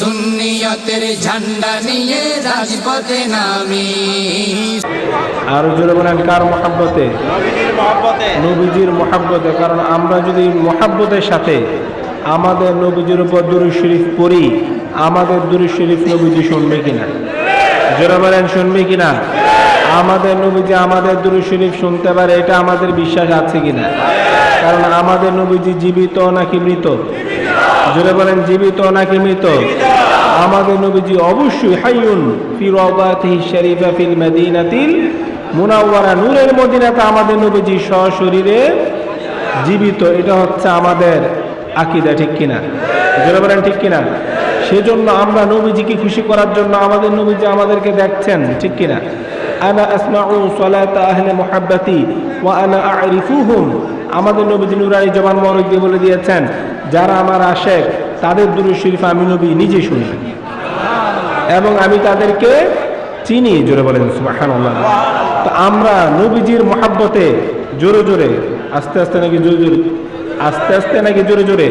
সুন্নিয়তের ঝান্ডা নিয়ে রাজপথে নামি। আর জোরে বলেন কার মহব্বতে? নবীজির মহব্বতে। কারণ আমরা যদি মহব্বতের সাথে আমাদের নবীজির উপর দুরূদ শরীফ পড়ি, আমাদের দুরূদ শরীফ নবীজি শুনবে কিনা? জোরে বলেন শুনবে কিনা? আমাদের নবীজি আমাদের দুরূদ শরীফ শুনতে পারে, এটা আমাদের বিশ্বাস আছে কিনা? কারণ আমাদের নবীজি জীবিত নাকি মৃত? জোরে বলেন জীবিত নাকি মৃত? আমাদের নবীজি অবশ্যই হাইয়ুন ফি রাওদাতিহি শরীফা ফিল মদিনাতিল মুনাওয়ারা, নূরের মদিনাতে আমাদের নবীজি সশরীরে জীবিত। এটা হচ্ছে আমাদের আকীদা, ঠিক কিনা? জোরে বলেন ঠিক কিনা? সেজন্য আমরা নবীজিকে খুশি করার জন্য আমাদের নবীজি আমাদেরকে দেখছেন, ঠিক কিনা? আনা আসমাউ সালাতা আহলি মুহাব্বতি ওয়া আনা আরিফুহুম, আমাদের নবীজি নূরানি জবান মোবারক দিয়ে বলে দিয়েছেন, যারা আমার আশেক তাদের দুরূদ শরীফ আমি নবী নিজে শুনি এবং আমি তাদেরকে চিনি। জোরে বলেন সুবহানাল্লাহ। তো আমরা নবীজির মহব্বতে জোরে জোরে, আস্তে আস্তে নাকি জোরে জোরে? আস্তে আস্তে নাকি জোরে জোরে?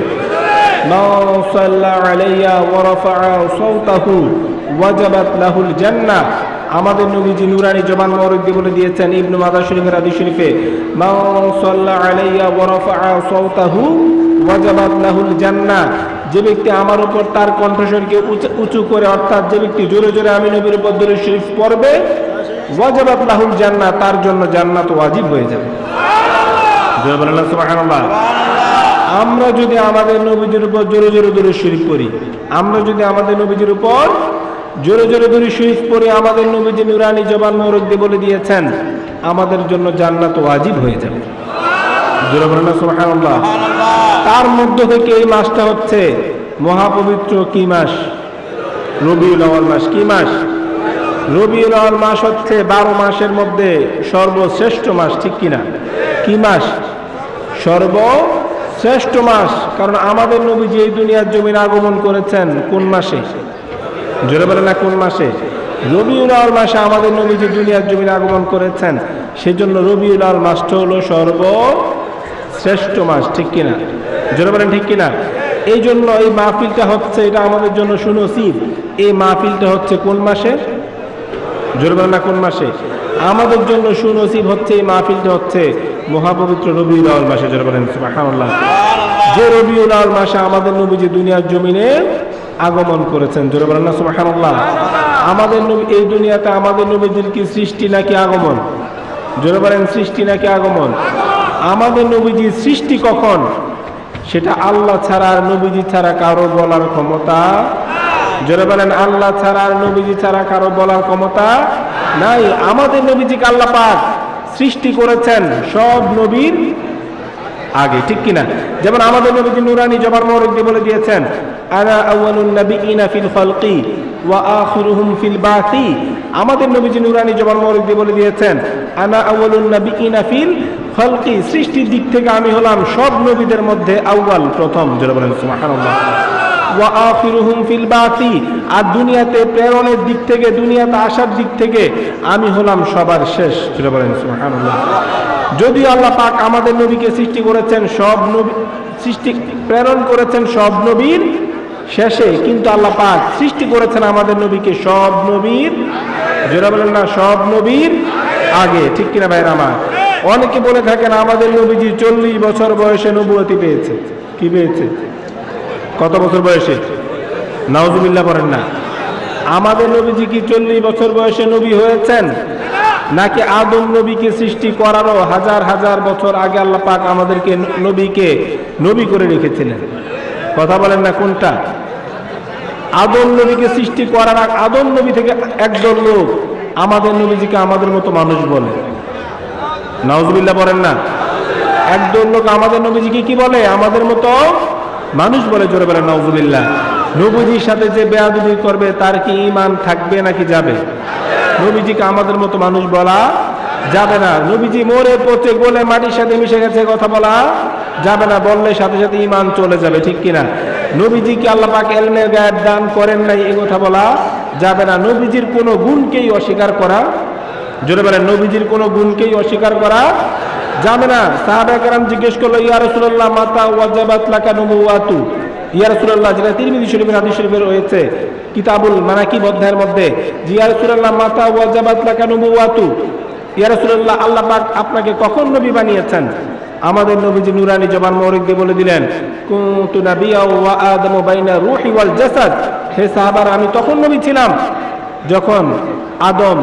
মান সাল্লা আলাইয়া ওয়া রাফা'a সাওতাহু ওয়াজাবাত লাহুল জান্নাহ, আমাদের নবীজি নূরানি জবান মোবারক দিয়ে বলে দিয়েছেন ইবনে মাজাহ শরীফের হাদিস শরীফে, মান সাল্লা আলাইয়া ওয়া রাফা'a সাওতাহু ওয়াজাবাত লাহুল জান্নাহ, যে ব্যক্তি আমার উপর তার কণ্ঠস্বরকে উঁচু করে, অর্থাৎ যে ব্যক্তি জোরে জোরে আমি নবীর উপর দুরূদ শরীফ পড়বে, ওয়াজাবাত লাহুল জান্নাহ, তার জন্য জান্নাত ওয়াজিব হয়ে যাবে। জোরে বলেন সুবহানাল্লাহ। আমরা যদি আমাদের নবীজির উপর জোরে জোরে দুরূদ শরীফ পড়ি, আমরা যদি আমাদের নবীজির উপর জোরে জোরে দুরূদ শরীফ পড়ি, আমাদের নবীজি নূরানি জবান মোবারক দিয়ে বলে দিয়েছেন আমাদের জন্য জান্নাত ওয়াজিব হয়ে যাবে। জোরে বলেন সুবহানাল্লাহ। তার মধ্য থেকে এই মাসটা হচ্ছে মহাপবিত্র কি মাস? রবিউল আউয়াল মাস। কি মাস? রবিউল আউয়াল মাস হচ্ছে 12 মাসের মধ্যে সর্বশ্রেষ্ঠ মাস, ঠিক কিনা? কি মাস? সর্বশ্রেষ্ঠ মাস। কারণ আমাদের নবীজি এই দুনিয়ার জমিনে আগমন করেছেন কোন মাসে? জোরে বলেন না কোন মাসে? রবিউল আউয়াল মাসে আমাদের নবীজি দুনিয়ার জমিনে আগমন করেছেন, সেজন্য রবিউল আউয়াল মাসটা হলো সর্বশ্রেষ্ঠ মাস, ঠিক কিনা? জোরে বলেন ঠিক কিনা? এই জন্য এই মাহফিলটা হচ্ছে, এটা আমাদের জন্য সুনসিব। এই মাহফিলটা হচ্ছে কোন মাসে? জোরে বলেন না কোন মাসে? আমাদের জন্য সুনসিব হচ্ছে এই মাহফিলটা হচ্ছে মহাপবিত্র রবিউল আউয়াল মাসে। জোরে বলেন সুবহানাল্লাহ। যে রবিউল আউয়াল মাসে আমাদের নবীজি দুনিয়ার জমিনে আগমন করেছেন। জোরে বলেন না সুবহানাল্লাহ। আমাদের নবী এই দুনিয়াতে আমাদের নবীজির কি সৃষ্টি নাকি আগমন? জোরে বলেন সৃষ্টি নাকি আগমন? আমাদের নবীজির সৃষ্টি কখন? সেটা আল্লাহ ছাড়া আর নবীজি ছাড়া কারো বলার ক্ষমতা। জোরে বলেন আল্লাহ ছাড়া আর নবীজি ছাড়া কারো বলার ক্ষমতা নাই। আমাদের নবীজিকে আল্লাহ পাক সৃষ্টি করেছেন সব নবীর আগে, ঠিক কিনা? যেমন আমাদের নবীজি নূরানি জবান মোবারক দিয়ে বলে দিয়েছেন, আনা আউয়ালুন নাবিয়িনা ফিল খালকি ওয়া আখিরুহুম ফিল বাসি, আমাদের নবীজি নূরানি জবান মোবারক দিয়ে বলে দিয়েছেন, আনা আউয়ালুন নাবিয়িনা ফিল খালকি, সৃষ্টির দিক থেকে আমি হলাম সব নবীদের মধ্যে আউয়াল, প্রথম। জোরে বলেন সুবহানাল্লাহ। ওয়া আখিরুহুম ফিল বাসি, আর দুনিয়াতে প্রেরণের দিক থেকে, দুনিয়াতে আসার দিক থেকে আমি হলাম সবার শেষ। জোরে বলেন সুবহানাল্লাহ। যদি আল্লাহ পাক আমাদের নবীকে সৃষ্টি করেছেন সব নবী, সৃষ্টি প্রেরণ করেছেন সব নবীর শেষে, কিন্তু আল্লাহ পাক সৃষ্টি করেছেন আমাদের নবীকে সব নবীর, জোরে বলেন না, সব নবীর আগে, ঠিক কিনা ভাইরা আমার? অনেকে বলে থাকেন আমাদের নবীজি 40 বছর বয়সে নবুয়তি পেয়েছে। কি পেয়েছে? কত বছর বয়সে? নাউজুবিল্লাহ বলেন না। আমাদের নবীজি কি 40 বছর বয়সে নবী হয়েছেন? নাকি আদম নবীকে সৃষ্টি করারও হাজার হাজার বছর আগে আল্লাহ পাক আমাদেরকে নবীকে নবী করে রেখেছিলেন? কথা বলেন না কোনটা? আদম নবীকে সৃষ্টি করার আগে আদম নবী থেকে একদল লোক আমাদের নবীজিকে আমাদের মতো মানুষ বলে। নাউজুবিল্লাহ বলেন না। একদল লোক আমাদের নবীজিকে কি বলে? আমাদের মতো মানুষ বলে। জোরে বলেন নাউজুবিল্লাহ। নবীজির সাথে যে বেয়াদবি করবে তার কি ঈমান থাকবে নাকি যাবে? নবীজিকে আমাদের মতো মানুষ বলা যাবে না। নবীজি মরে পচে গলে মাটির সাথে মিশে গেছে কথা বলা যাবে না, বললে সাথে সাথে ঈমান চলে যাবে, ঠিক কিনা? নবীজিকে আল্লাহ পাক ইলমে গায়ব দান করেন নাই, এই কথা বলা যাবে না। নবীজির কোনো গুণকেই অস্বীকার করা, জোরে বলেন, নবীজির কোনো গুণকেই অস্বীকার করা যাবে না। সাহাবায়ে কেরাম জিজ্ঞেস করলো, ইয়া রাসূলুল্লাহ মাতা ওয়াজাবাত লাকা নবুওয়াতু, ইয়া রাসূলুল্লাহ, যেটা তিরমিজি শরীফের হাদিস শরীফে রয়েছে কিতাবুল মানাকিব অধ্যায়ের মধ্যে, যে ইয়া রাসূলুল্লাহ মাতা ওয়াজাবাত লাকা নুবুওয়াতু, ইয়া রাসূলুল্লাহ আল্লাহ পাক আপনাকে কখন নবী বানিয়েছেন? আমাদের নবীজি নুরানি জবান মোবারক দিয়ে বলে দিলেন, কুনতু নাবিয়্যা ওয়া আদামু বাইনা রূহি ওয়াল জাসাদ, হে সাহাবারা আমি তখন নবী ছিলাম যখন আদম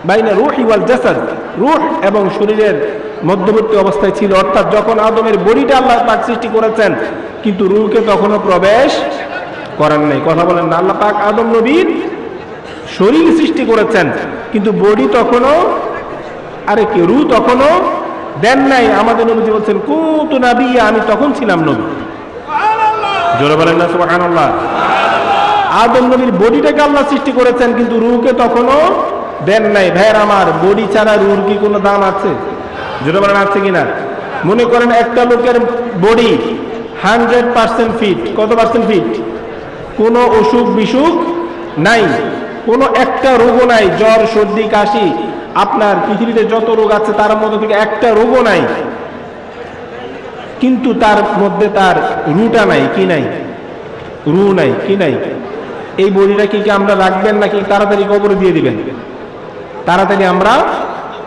বাইনা রূহি ওয়াল জাসাদ, রূহ এবং শরীরের মধ্যবর্তী অবস্থায় ছিল, অর্থাৎ যখন আদমের বডিটা আল্লাহ পাক সৃষ্টি করেছেন কিন্তু রূহকে তখনও প্রবেশ করেন নাই। কথা বলেন না, আল্লাহ পাক আদম নবীর শরীর সৃষ্টি করেছেন কিন্তু বডি তখনও, আরে কি রূহ তখনও দেন নাই। আমাদের নবীজি বলছেন কুনতু নাবিয়্যা, আমি তখন ছিলাম নবী। জোরে বলেন না সুবহানাল্লাহ। আদম নবীর বডিটাকে আল্লাহ সৃষ্টি করেছেন কিন্তু রূহকে তখনও দেন নাই। ভাইয়ের আমার, বডি ছাড়া রূহর কি কোনো দাম আছে? জোরে বলেন আছে কিনা? মনে করেন একটা লোকের বডি 100% ফিট, কত পার্সেন্ট ফিট? কোনো অসুখ বিসুখ নাই, কোনো একটা রোগও নাই, জ্বর সর্দি কাশি, আপনার পৃথিবীতে যত রোগ আছে তার মধ্যে থেকে একটা রোগও নাই, কিন্তু তার মধ্যে তার রুটা নাই। কি নাই? রু নাই। কি নাই? এই বডিটা কি আমরা রাখবেন নাকি তাড়াতাড়ি কবরে দিয়ে দিবেন? তাড়াতাড়ি আমরা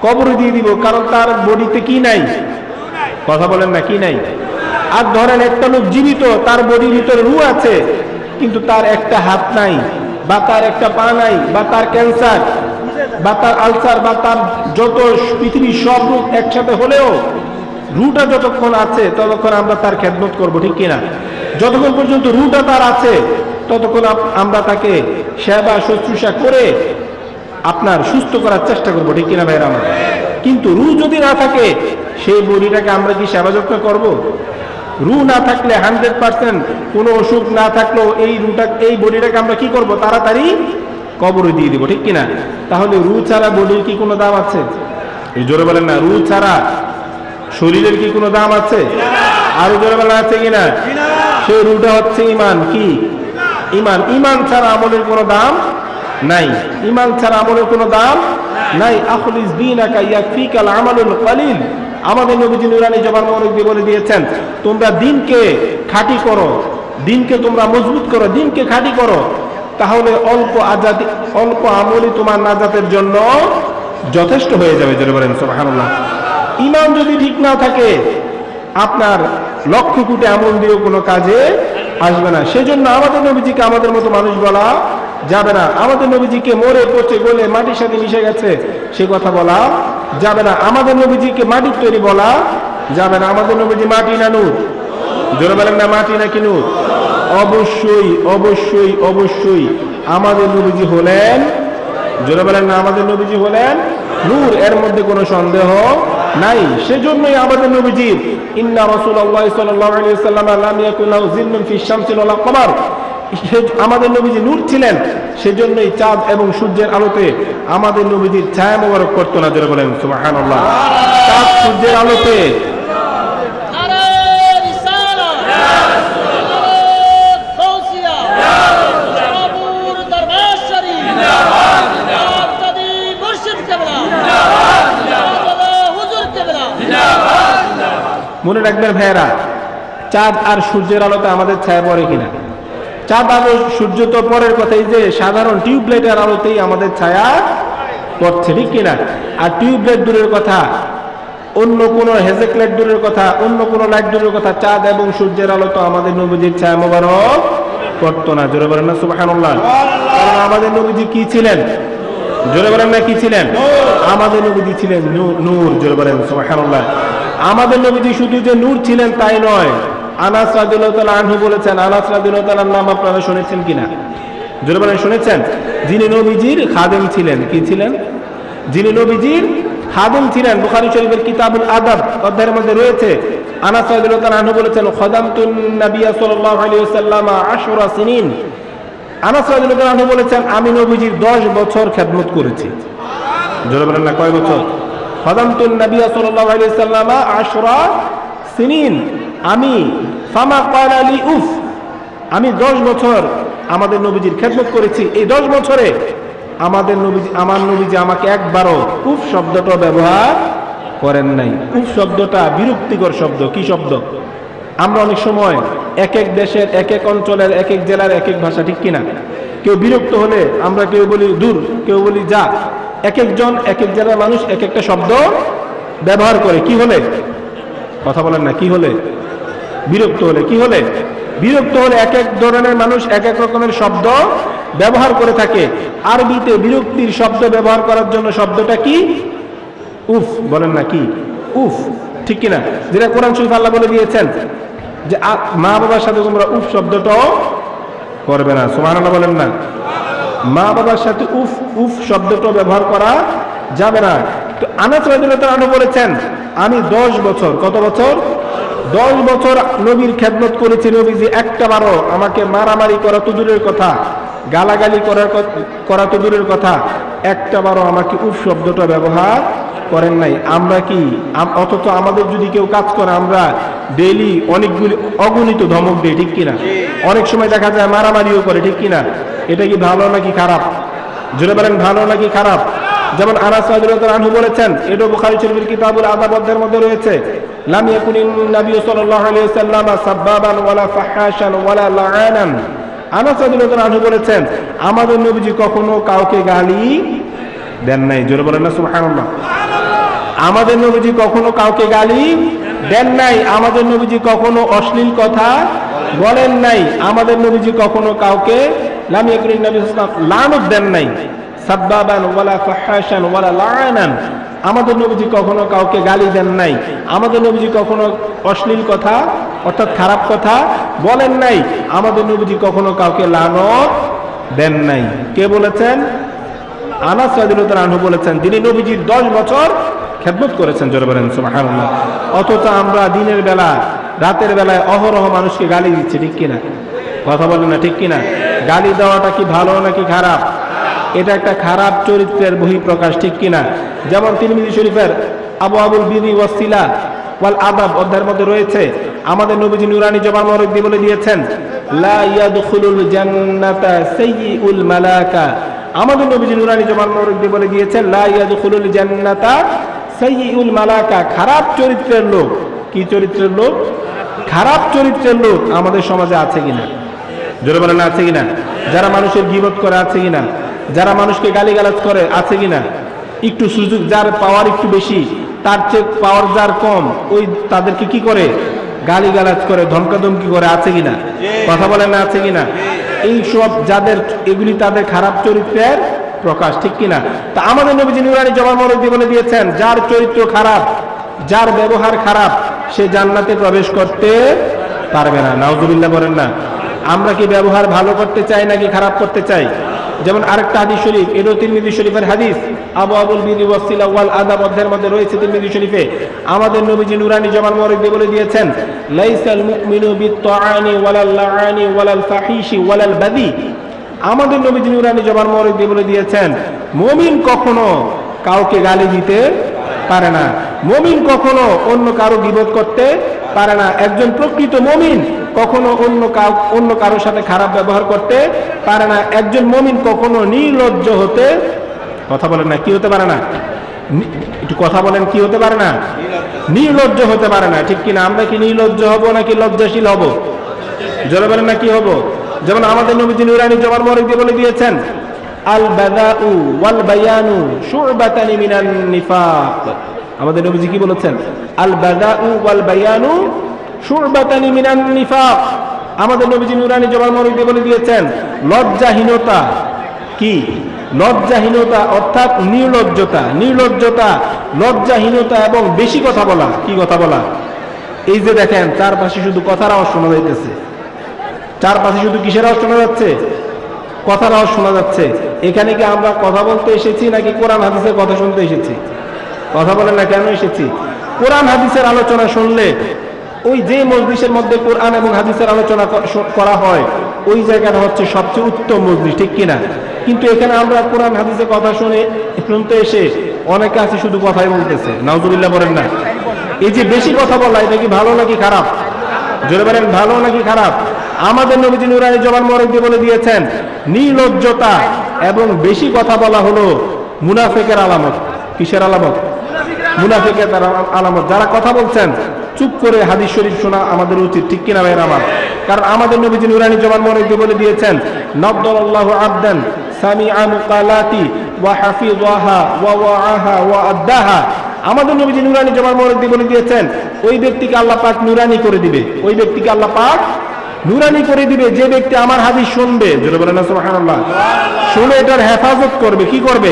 কবরে দিয়ে দিব, কারণ তার বডিতে কি নাই? কথা বলেন না, কি নাই? আর ধরেন একটা লোক জীবিত, তার বডির ভিতরে রু আছে কিন্তু তার একটা হাত নাই, বা তার একটা পা নাই, বা তার ক্যান্সার, বা তার আলসার, বা তার যত পৃথিবীর সব রোগ একসাথে হলেও রুটা যতক্ষণ আছে ততক্ষণ আমরা তার খেদমত করব, ঠিক কিনা? যতক্ষণ পর্যন্ত রুটা তার আছে ততক্ষণ আমরা তাকে সেবা শুশ্রূষা করে আপনার সুস্থ করার চেষ্টা করব, ঠিক কিনা ভাইরা আমার? কিন্তু রু যদি না থাকে সেই বডিটাকে আমরা কি সেবা যত্ন করব? রু না থাকলে 100% কোনো অসুখ না থাকলেও এই বডিটাকে আমরা কি করব? তাড়াতাড়ি কবরে দিয়ে দিব, ঠিক কিনা? তাহলে রু ছাড়া বডির কি কোনো দাম আছে? এই জোরে বলেন না, রু ছাড়া শরীরের কি কোনো দাম আছে? আরো জোরে বলেন আছে কিনা? সেই রুটা হচ্ছে ইমান। কি ইমান? ইমান ছাড়া আমলের কোনো দাম নাই। ইমান ছাড়া আমলের কোনো দাম নাই। আখলিস দীনাকা ইয়াকফিকাল আমালুল কলিল, আমাদের নবীজি নুরানি জবান মোবারক দিয়ে বলে দিয়েছেন, তোমরা দিনকে খাঁটি করো, দিনকে তোমরা মজবুত করো, দিনকে খাঁটি করো, তাহলে অল্প আমলই তোমার নাজাতের জন্য যথেষ্ট হয়ে যাবে। জোরে বলেন সুবহানাল্লাহ। ইমান যদি ঠিক না থাকে আপনার লক্ষ কোটি আমল দিয়েও কোনো কাজে আসবে না। সেজন্য আমাদের নবীজিকে আমাদের মতো মানুষ বলা যাবে না। আমাদের নবীজিকে মরে পচে গলে মাটির সাথে মিশে গেছে সে কথা বলা যাবে না। আমাদের নবীজিকে মাটির তৈরি বলা যাবে না। আমাদের নবীজি মাটি না নূর? জোরে বলেন না, মাটি নাকি নূর? অবশ্যই অবশ্যই অবশ্যই আমাদের নবীজি হলেন, জোরে বলেন না, আমাদের নবীজি হলেন নূর, এর মধ্যে কোনো সন্দেহ নাই। সেজন্যই আমাদের নবীজির ইন্না রাসূলুল্লাহ সাল্লাল্লাহু আলাইহি ওয়াসাল্লাম লাম ইয়াকুন লাহু যিল্লুন ফিশ শামসি ওয়ালা কমার, আমাদের নবীজি নূর ছিলেন, সেজন্যই চাঁদ এবং সূর্যের আলোতে আমাদের নবীজির ছায়া মোবারক করতো না। জোরে বলেন সুবহানাল্লাহ। চাঁদ সূর্যের আলোতে মনে রাখবেন ভাইয়েরা, চাঁদ আর সূর্যের আলোতে আমাদের ছায়া পড়ে কিনা? চাঁদ আর সূর্য তো পরের কথাই, যে সাধারণ টিউবলাইটের আলোতেই আমাদের ছায়া পড়ছে, ঠিক কিনা? আর টিউবলাইট দূরের কথা, অন্য কোনো হেজেক লাইট দূরের কথা, অন্য কোনো লাইট দূরের কথা, চাঁদ এবং সূর্যের আলো তো আমাদের নবীজির ছায়া মোবারক পড়তো না। জোরে বলেন না সুবহানাল্লাহ। কারণ আমাদের নবীজি কি ছিলেন? জোরে বলেন না, কি ছিলেন? আমাদের নবীজি ছিলেন নূর। জোরে বলেন সুবহানাল্লাহ। আমাদের নবীজি শুধু যে নূর ছিলেন তাই নয়, আনাস রাদিয়াল্লাহু তাআলা আনহু বলেছেন, আনাস রাদিয়াল্লাহু তাআলার নাম আপনারা শুনেছেন কিনা? জোরে বলেন শুনেছেন? যিনি নবীজির খাদেম ছিলেন। কি ছিলেন? যিনি নবীজির খাদেম ছিলেন। বুখারী শরীফের কিতাবুল আদাব অধ্যায়ের মধ্যে রয়েছে, আনাস রাদিয়াল্লাহু তাআলা আনহু বলেছেন, খাদামতুন নাবিয়্যা সাল্লাল্লাহু আলাইহি ওয়াসাল্লাম 10 সিনিন। আনাস রাদিয়াল্লাহু তাআলা আনহু বলেছেন, আমি নবীজির 10 বছর খেদমত করেছি। জোরে বলেন না, কয় বছর? খাদামতুন নাবিয়্যা সাল্লাল্লাহু আলাইহি ওয়াসাল্লাম 10 সিনিন। আমি ফামা ক্বালা লি উফ, আমি 10 বছর আমাদের নবীজির খেদমত করেছি। এই 10 বছরে আমার নবীজি আমাকে একবারও উফ শব্দটা ব্যবহার করেন নাই। উফ শব্দটা বিরক্তিকর শব্দ। কি শব্দ? আমরা অনেক সময় এক এক দেশের এক এক অঞ্চলের এক এক জেলার এক এক ভাষা, ঠিক কিনা? কেউ বিরক্ত হলে আমরা কেউ বলি দূর, কেউ বলি যা। এক একজন এক এক জেলার মানুষ এক একটা শব্দ ব্যবহার করে। কি হলে? কথা বলেন না, কি হলে? বিরক্ত হলে। কি হলে? বিরক্ত হলে এক এক ধরনের মানুষ এক এক রকমের শব্দ ব্যবহার করে থাকে। আরবিতে বিরক্তির শব্দ ব্যবহার করার জন্য শব্দটা কি? উফ। বলেন না, কি? উফ, ঠিক কিনা? যেটা কোরআন শরীফ আল্লাহ বলে দিয়েছেন যে মা বাবার সাথে তোমরা উফ শব্দটাও করবে না। সুবহানাল্লাহ বলেন না। মা বাবার সাথে উফ উফ শব্দটাও ব্যবহার করা যাবে না। তো আনাস রাদিয়াল্লাহু আনহু বলেছেন, আমি 10 বছর, কত বছর? 10 বছর নবীর খেদমত করেছি। নবীজি একটা বারও আমাকে মারামারি করা তো দূরের কথা, গালাগালি করা তো দূরের কথা, একটা বারও আমাকে উফ শব্দটা ব্যবহার করেন নাই। আমরা কি অথচ আমাদের যদি কেউ কাজ করে আমরা ডেইলি অনেকগুলি অগণিত ধমক দিই, ঠিক কিনা? অনেক সময় দেখা যায় মারামারিও করে, ঠিক কিনা? এটা কি ভালো নাকি খারাপ? জোরে বলেন, ভালো নাকি খারাপ? যেমন আনাস রাদিয়াল্লাহু আনহু বলেছেন, এটা বুখারী শরীফের কিতাবুল আদাবের মধ্যে রয়েছে, লাম ইয়াকুনিন নবী সাল্লাল্লাহু আলাইহি ওয়াসাল্লাম সাব্বাবান ওয়ালা ফাহাশান ওয়ালা লাআনান। আনাস রাদিয়াল্লাহু আনহু বলেছেন, আমাদের নবীজি কখনো কাউকে গালি দেন নাই। জোরে বলেন না সুবহানাল্লাহ। আমাদের নবীজি কখনো কাউকে গালি দেন নাই। আমাদের নবীজি কখনো অশ্লীল কথা বলেন নাই। আমাদের নবীজি কখনো কাউকে লাম ইয়াকুনিন নবী সাল্লাল্লাহু আলাইহি ওয়াসাল্লাম লানত দেন নাই। সাব্বাবান ওয়ালা ফাহাশান ওয়ালা লাআনান। আমাদের নবীজি কখনো কাউকে গালি দেন নাই। আমাদের নবীজি কখনো অশ্লীল কথা অর্থাৎ খারাপ কথা বলেন নাই। আমাদের নবীজি কখনো কাউকে লানত দেন নাই। কে বলেছেন? আনাস রাদিয়াল্লাহু আনহু বলেছেন, যিনি নবীজির 10 বছর খেদমত করেছেন। জোরে বলেন সুবহানাল্লাহ। অথচ আমরা দিনের বেলা রাতের বেলায় অহরহ মানুষকে গালি দিচ্ছি, ঠিক কিনা? কথা বলেন না, ঠিক কিনা? গালি দেওয়াটা কি ভালো নাকি খারাপ? এটা একটা খারাপ চরিত্রের বহিঃপ্রকাশ, ঠিক কিনা? যেমন তিরমিজি শরীফের আবওয়াবুল বিরি ওয়াসিলা ওয়াল আদাব অধ্যায়ের মধ্যে রয়েছে, আমাদের নবীজি নুরানি জবান মোবারক দিয়ে বলে দিয়েছেন, লা ইয়াদখুলুল জান্নাতা সাইয়্যুল মালাকা। আমাদের নবীজি নুরানি জবান মোবারক দিয়ে বলে দিয়েছেন, লা ইয়াদখুলুল জান্নাতা সাইয়্যুল মালাকা। খারাপ চরিত্রের লোক। কি চরিত্রের লোক? খারাপ চরিত্রের লোক আমাদের সমাজে আছে কিনা? জোরে বলেন, আছে কিনা? যারা মানুষের গীবত করে আছে কিনা? যারা মানুষকে গালিগালাজ করে আছে কিনা? একটু সুযোগ যার পাওয়ার একটু বেশি, তার চেয়ে পাওয়ার যার কম, ওই তাদেরকে কি করে? গালিগালাজ করে, ধমকাধমকি করে, আছে কিনা? কথা বলেন না, আছে কিনা? এই সব যাদের, এগুলি তাদের খারাপ চরিত্রের প্রকাশ, ঠিক কিনা? তা আমাদের নবীজি নুরানি জবান মোবারক দিয়ে বলে দিয়েছেন, যার চরিত্র খারাপ, যার ব্যবহার খারাপ, সে জান্নাতে প্রবেশ করতে পারবে না। নাউজুবিল্লাহ বলেন না। আমরা কি ব্যবহার ভালো করতে চাই নাকি খারাপ করতে চাই? যেমন আরেকটা হাদিস শরীফ, এটাও তিরমিজি শরীফের হাদিস, আবওয়াবুল বিরি ওয়াসিলা ওয়াল আদাব অধ্যায়ের মধ্যে রয়েছে তিরমিজি শরীফে। আমাদের নবীজি নুরানি জবান মোবারক দিয়ে বলে দিয়েছেন, লাইসাল মুমিনু বিত্তাআনি ওয়ালাল লাআনি ওয়ালাল ফাহিশি ওয়ালাল বাদি। আমাদের নবীজি নুরানি জবান মোবারক দিয়ে বলে দিয়েছেন, মুমিন কখনো কাউকে গালি দিতে পারে না। মুমিন কখনো অন্য কারো গীবত করতে পারে না। একজন প্রকৃত মুমিন কখনো অন্য কারোর সাথে খারাপ ব্যবহার করতে পারে না। একজন মুমিন কখনো নির্লজ্জ হতে, কথা বলেন না, কি হতে পারে না? একটু কথা বলেন, কি হতে পারে না? নির্লজ্জ হতে পারে না, ঠিক কিনা? আমরা কি নির্লজ্জ হব নাকি লজ্জাশীল হব? জোরে বলেন না, কি হব? যেমন আমাদের নবীজি নুরানি জবান মোবারক দিয়ে বলে দিয়েছেন, আল বাদাউ ওয়াল বায়ানু শু'বাতানি মিনান নিফাক। আমাদের নবীজি কি বলেছেন? আল বাদাউ ওয়াল বায়ানু শু'বাতানি মিনান নিফাক। আমাদের নবীজি নুরানি জবান মোবারক দিয়ে বলে দিয়েছেন, লজ্জাহীনতা কি? লজ্জাহীনতা অর্থাৎ নির্লজ্জতা, লজ্জাহীনতা এবং বেশি কথা বলা। কি কথা বলা? এই যে দেখেন চারপাশে শুধু কথার আওয়াজ শোনা যাইতেছে। চারপাশে শুধু কিসের আওয়াজ শোনা যাচ্ছে? কথার আওয়াজ শোনা যাচ্ছে। এখানে কি আমরা কথা বলতে এসেছি নাকি কোরআন হাদিসের কথা শুনতে এসেছি? কথা বলেন না, কেন এসেছি? কোরআন হাদিসের আলোচনা শুনলে, ওই যে মজলিসের মধ্যে কোরআন এবং হাদিসের আলোচনা করা হয়, ওই জায়গাটা হচ্ছে সবচেয়ে উত্তম মজলিস, ঠিক কিনা? কিন্তু এখানে আমরা কোরআন হাদিসের কথা শুনতে এসে অনেকে আছে শুধু কথাই বলতেছে। নাউজুবিল্লাহ বলেন না। এই যে বেশি কথা বলা, এটা কি ভালো নাকি খারাপ? জোরে বলেন, ভালো নাকি খারাপ? আমাদের নবীজি নুরানি জবান মোবারক দিয়ে বলে দিয়েছেন, নির্লজ্জতা এবং বেশি কথা বলা হলো মুনাফিকের আলামত। কিসের আলামত? মুনাফিকের আলামত। যারা কথা বলছেন চুপ করে হাদিস শরীফ শোনা আমাদের উচিত, ঠিক কিনা ভাইরা আমার? কারণ আমাদের নবীজি নুরানি জবান মোবারক বলে দিয়েছেন, নাদ্দারাল্লাহু আবদান সামিআ মুকালাতি ওয়া হাফিযাহা ওয়া ওয়াআহা ওয়া আদ্দাহা। আমাদের নবীজি নুরানি জবান মোবারক বলে দিয়েছেন, ওই ব্যক্তিকে আল্লাহ পাক নুরানি করে দিবে, ওই ব্যক্তিকে আল্লাহ পাক নুরানি করে দিবে যে ব্যক্তি আমার হাদিস শুনবে, জোরে বলেন না সুবহানাল্লাহ, শুনে এটার হেফাজত করবে। কি করবে?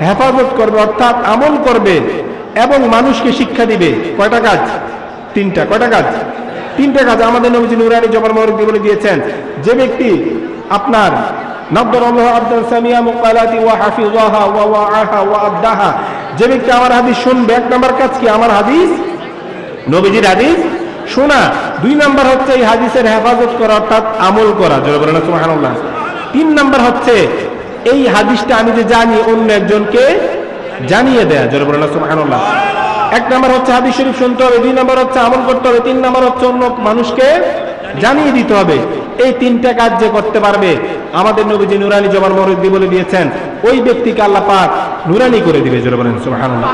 হেফাজত করবে, অর্থাৎ আমল করবে এবং মানুষকে শিক্ষা দিবে। কয়টা কাজ? তিনটা। কয়টা কাজ? তিনটা কাজ আমাদের নবীজি নুরানি জবান মোবারক বলে দিয়েছেন। যে ব্যক্তি আপনার নাদ্দারাল্লাহু আবদান সামিআ মুকালাতি ওয়া হাফিযাহা ওয়া ওয়াআহা ওয়া আদ্দাহা, যে ব্যক্তি আমার হাদিস শুনবে, এক নাম্বার কাজ কি? আমার হাদিস, নবীজির হাদিস শোনা। দুই নাম্বার হচ্ছে এই হাদিসের হেফাজত করা, অর্থাৎ আমল করা, জোরে বলেন না সুবহানাল্লাহ। তিন নাম্বার হচ্ছে এই হাদিসটা আমি যে জানি অন্য একজনকে জানিয়ে দেয়া, জোরে বলেন না সুবহানাল্লাহ। এক নাম্বার হচ্ছে হাদিস শরীফ শুনতে হবে, দুই নাম্বার হচ্ছে আমল করতে হবে, তিন নাম্বার হচ্ছে অন্য মানুষকে জানিয়ে দিতে হবে। এই তিনটা কাজ যে করতে পারবে, আমাদের নবীজি নুরানি জবান মোবারক বলে দিয়েছেন, ওই ব্যক্তিকে আল্লাহ পাক নুরানি করে দিবে, জোরে বলেন সুবহানাল্লাহ।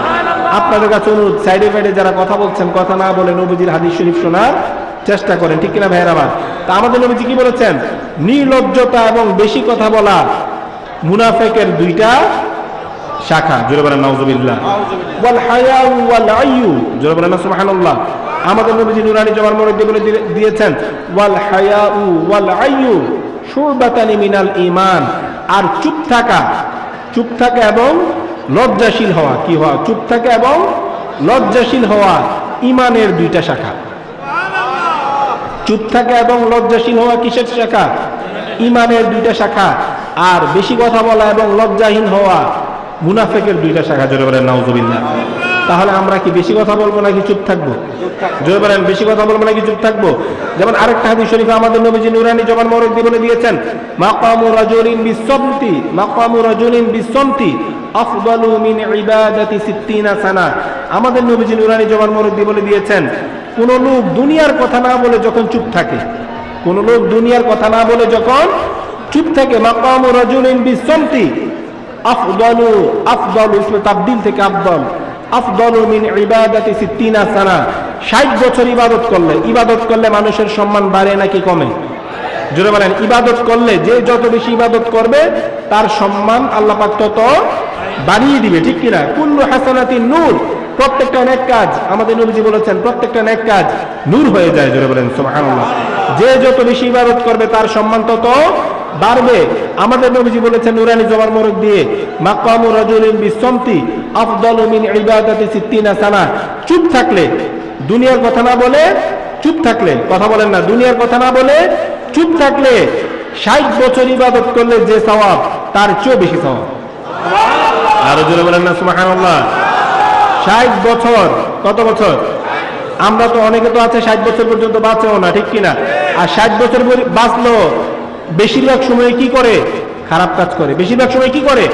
আপনাদের কাছে অনুরোধ, সাইডে ফাইডে যারা কথা বলছেন, কথা না বলে নবীজির হাদিস শরীফ শোনার চেষ্টা করেন, ঠিক কিনা ভাইয়ের আমার? তা আমাদের নবীজি কি বলেছেন? নির্লজ্জতা এবং বেশি কথা বলা মুনাফিকের দুইটা শাখা, জোরে বলেন নাউজুবিল্লাহ। ওয়াল হায়া ওয়াল আইয়ু, জোরে বলেন সুবহানাল্লাহ। আমাদের নবীজি নুরানি জবান মোবারক বলে দিয়েছেন, ওয়াল হায়া ওয়াল আইয়ু শুবাতানি মিনাল ঈমান। আর চুপ থাকা, চুপ থাকা এবং লজ্জাশীল হওয়া, কি হওয়া? চুপ থাকা এবং লজ্জাশীল হওয়া ঈমানের দুইটা শাখা। চুপ থাকা এবং লজ্জাশীল হওয়া কিসের শাখা? ঈমানের দুইটা শাখা। আর বেশি কথা বলা এবং লজ্জাহীন হওয়া মুনাফিকের দুইটা শাখা, জোরে বলেন নাউজুবিল্লাহ। তাহলে আমরা কি বেশি কথা বলবো নাকি চুপ থাকবো? জোরে বলেন, বেশি কথা বলবো নাকি চুপ থাকবো? যেমন আরেকটা হাদিস শরীফে আমাদের নবীজি নুরানি জবান মোবারক বলে দিয়েছেন, মাকামু রাজুলিন বিসসামতি, মাকামু রাজুলিন বিসসামতি আফদালু মিন ইবাদাতি 60 সানা। আমাদের নবীজি নুরানি জবান মোবারক বলে দিয়েছেন, কোন লোক দুনিয়ার কথা না বলে যখন চুপ থাকে, কোন লোক দুনিয়ার কথা না বলে যখন চুপ থাকে, মাকামু রাজুলিন বিসসামতি আফদালু, আফদালু ইসমে তাবদীল থেকে আফদল, আফদালু মিন ইবাদাতি 60 সানা। 60 বছর ইবাদত করলে মানুষের সম্মান বাড়ে নাকি কমে? জোরে বলেন। ইবাদত করলে, যে যত বেশি ইবাদত করবে তার সম্মান আল্লাহ পাক তত বাড়িয়ে দিবে, ঠিক কিনা? কুল্লু হাসানাতিন নূর, প্রত্যেকটা নেক কাজ, আমাদের নবীজি বলেছেন, প্রত্যেকটা নেক কাজ নূর হয়ে যায়, জোরে বলেন সুবহানাল্লাহ। যে যত বেশি ইবাদত করবে তার সম্মান তত বাড়বে। আমাদের নবীজি বলেছেন নুরানি জবান মোবারক দিয়ে, মাকামু রাজুলিন বিসসামতি আফদালু মিন ইবাদাতি 60 সানা। চুপ থাকলে, দুনিয়ার কথা না বলে চুপ থাকলে, কথা বলেন না, দুনিয়ার কথা না বলে চুপ থাকলে 60 বছর ইবাদত করলে যে সওয়াব, তার চেয়ে বেশি সওয়াব। আরো জোরে বলেন না সুবহানাল্লাহ। 60 বছর, কত বছর? আমরা তো অনেকে তো আছে 60 বছর পর্যন্ত বাঁচেও না, ঠিক কিনা? আর 60 বছর বাঁচলো, বেশিরভাগ সময় কি করে? খারাপ কাজ করে। বেশিরভাগ সময় কি করে?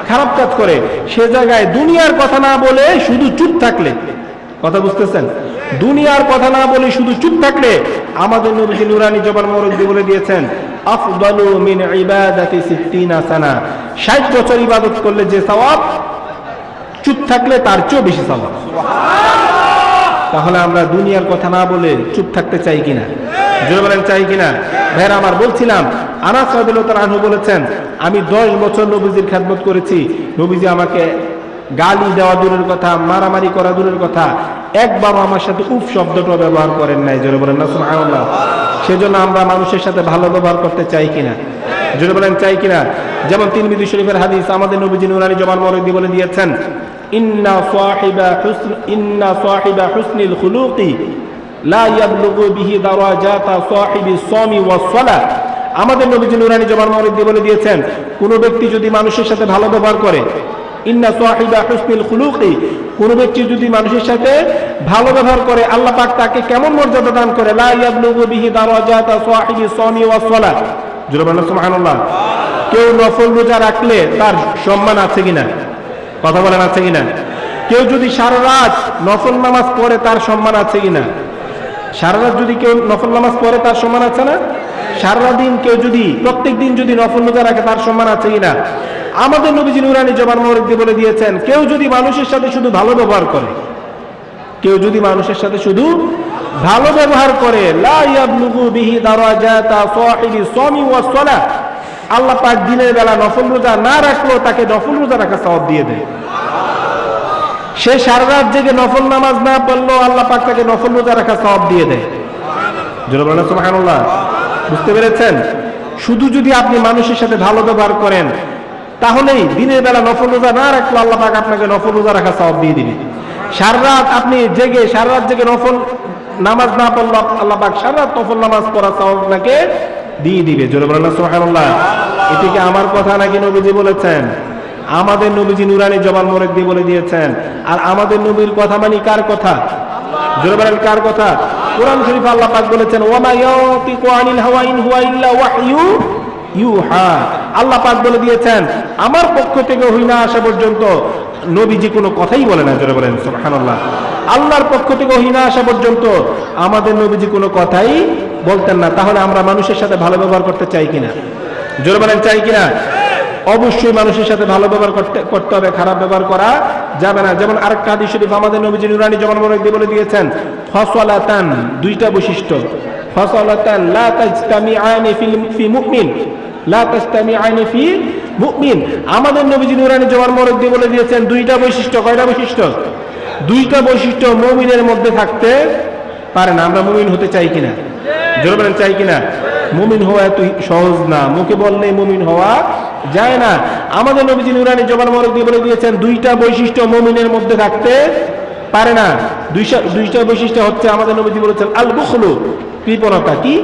খারাপ কাজ করে। সে জায়গায় দুনিয়ার কথা না বলে শুধু চুপ থাকলে, কথা বুঝতেছেন? দুনিয়ার কথা না বলে শুধু চুপ থাকলে আমাদের নবীজি নুরানি জবান মোবারক বলে দিয়েছেন, আফদালু মিন ইবাদাতি 60 সানা। 60 বছর ইবাদত করলে যে সওয়াব, চুপ থাকলে তার চেয়ে বেশি সওয়াব। তাহলে আমরা দুনিয়ার কথা না বলে চুপ থাকতে চাই কিনা? জোরে বলেন, চাই কিনা? ভাইরা আমার, বলছিলাম আনাস রাদিয়াল্লাহু তাআলা আনহু বলেছেন, আমি 10 বছর নবীজির খেদমত করেছি। নবীজি আমাকে গালি দেওয়া দূরের কথা, মারামারি করা দূরের কথা, একবার আমার সাথে উফ শব্দটা ব্যবহার করেন নাই, জোরে বলেন না সুবহানাল্লাহ। সেজন্য আমরা মানুষের সাথে ভালো ব্যবহার করতে চাই কিনা? জোরে বলেন, চাই কিনা? যেমন তিরমিজি শরীফের হাদিস, আমাদের নবীজি নুরানি জবান মোবারক বলে দিয়েছেন, ইন্না সাহিবা হুসনিল খুলুকি লা ইয়াবলুগু বিহি দারাজাতা সাহিবিস সামি ওয়াস সালাহ। আমাদের নবীজি নুরানি জবান মোবারক বলে দিয়েছেন, কোন ব্যক্তি যদি মানুষের সাথে ভালো ব্যবহার করে, ইন্না সাহিবা হুসনিল খুলুকি, কোন ব্যক্তি যদি মানুষের সাথে ভালো ব্যবহার করে, আল্লাহ পাক তাকে কেমন মর্যাদা দান করে, লা ইয়াবলুগু বিহি দারাজাতা সাহিবিস সামি ওয়াস সালাহ। জোরে বলেন সুবহানাল্লাহ। কেউ নফল রোজা রাখলে তার সম্মান আছে কিনা? কথা বলেন, আছে কিনা? কেউ যদি সারা রাত নফল নামাজ পড়ে তার সম্মান আছে কিনা? সারা রাত যদি কেউ নফল নামাজ পড়ে তার সম্মান আছে না? সারা দিন কেউ যদি প্রত্যেক দিন যদি নফল রোজা রাখে তার সম্মান আছে কিনা? আমাদের নবীজি নুরানি জবান মোবারক বলে দিয়েছেন, কেউ যদি মানুষের সাথে শুধু ভালো ব্যবহার করে, কেউ যদি মানুষের সাথে শুধু ভালো ব্যবহার করে, লা ইয়াবলুগু বিহি দারাজাতা সাহিবি সামি ওয়াস সালাহ, আল্লাহ পাক দিনের বেলা নফল রোজা না রাখলেও তাকে নফল রোজা রাখা সওয়াব দিয়ে দেয়। সে সারা রাত জেগে নফল নামাজ না পড়লেও আল্লাহ পাক তাকে নফল রোজা রাখা সওয়াব দিয়ে দেয়। জোরে বলেন সুবহানাল্লাহ। বুঝতে পেরেছেন? শুধু যদি আপনি মানুষের সাথে ভালো ব্যবহার করেন তাহলেই দিনের বেলা নফল রোজা না রাখলে আল্লাহ পাক আপনাকে নফল রোজা রাখা সওয়াব দিয়ে দিবে। সারা রাত আপনি সারা রাত জেগে নফল নামাজ না পড়লে আল্লাহ পাক সারা রাত নফল নামাজ পড়া সওয়াব আপনাকে দিয়ে দিবে। জোরে বলেন সুবহানাল্লাহ। এটি কি আমার কথা নাকি নবীজি বলেছেন? আমাদের নবীজি নুরানি জবান মোবারক দিয়ে বলে দিয়েছেন। আর আমাদের নবীর কথা মানি কার কথা? জোরে বলেন কার কথা? কোরআন শরীফে আল্লাহ পাক বলেছেন, ওয়া মা ইয়াতিকু আনিল হাওয়া ইন হুয়া ইল্লা ওয়াহয়ু ইউহা। আল্লাহ পাক বলে দিয়েছেন আমার পক্ষ থেকে ওহী না আসা পর্যন্ত নবীজি কোনো কথাই বলে না। জোরে বলেন সুবহানাল্লাহ। আল্লাহর পক্ষ থেকে ওহী না আসা পর্যন্ত আমাদের নবীজি কোনো কথাই বলতেন না। তাহলে আমরা মানুষের সাথে ভালো ব্যবহার করতে চাই কিনা? জোরে বলেন চাই কিনা? অবশ্যই মানুষের সাথে ভালো ব্যবহার করতে হবে, খারাপ ব্যবহার করা যাবে না। যেমন আরেকটা হাদিস শরীফ আমাদের নবীজি নুরানি জবান মোবারক দিয়ে বলে দিয়েছেন, ফাসালাতান, দুইটা বৈশিষ্ট্য, ফাসালাতান লা তাজতামিআনি ফি মুমিন, লা তাজতামিআনি ফি মুমিন। আমাদের নবীজি নুরানি জবান মোবারক দিয়ে বলে দিয়েছেন দুইটা বৈশিষ্ট্য। কয়টা বৈশিষ্ট্য? দুইটা বৈশিষ্ট্য মুমিনের মধ্যে থাকতে পারে না। আমরা মুমিন হতে চাই কিনা? জোরে বলেন চাই কিনা? মুমিন হওয়া এত সহজ না, মুখে বললেই মুমিন হওয়া যায় না। আমাদের নবীজি নুরানি জবান মোবারক দিয়ে বলে দিয়েছেন দুইটা বৈশিষ্ট্য মুমিনের মধ্যে থাকতে পারে না। দুইটা বৈশিষ্ট্য হচ্ছে আমাদের নবীজি বলেছেন আল বুখলু, কৃপণতা। কি?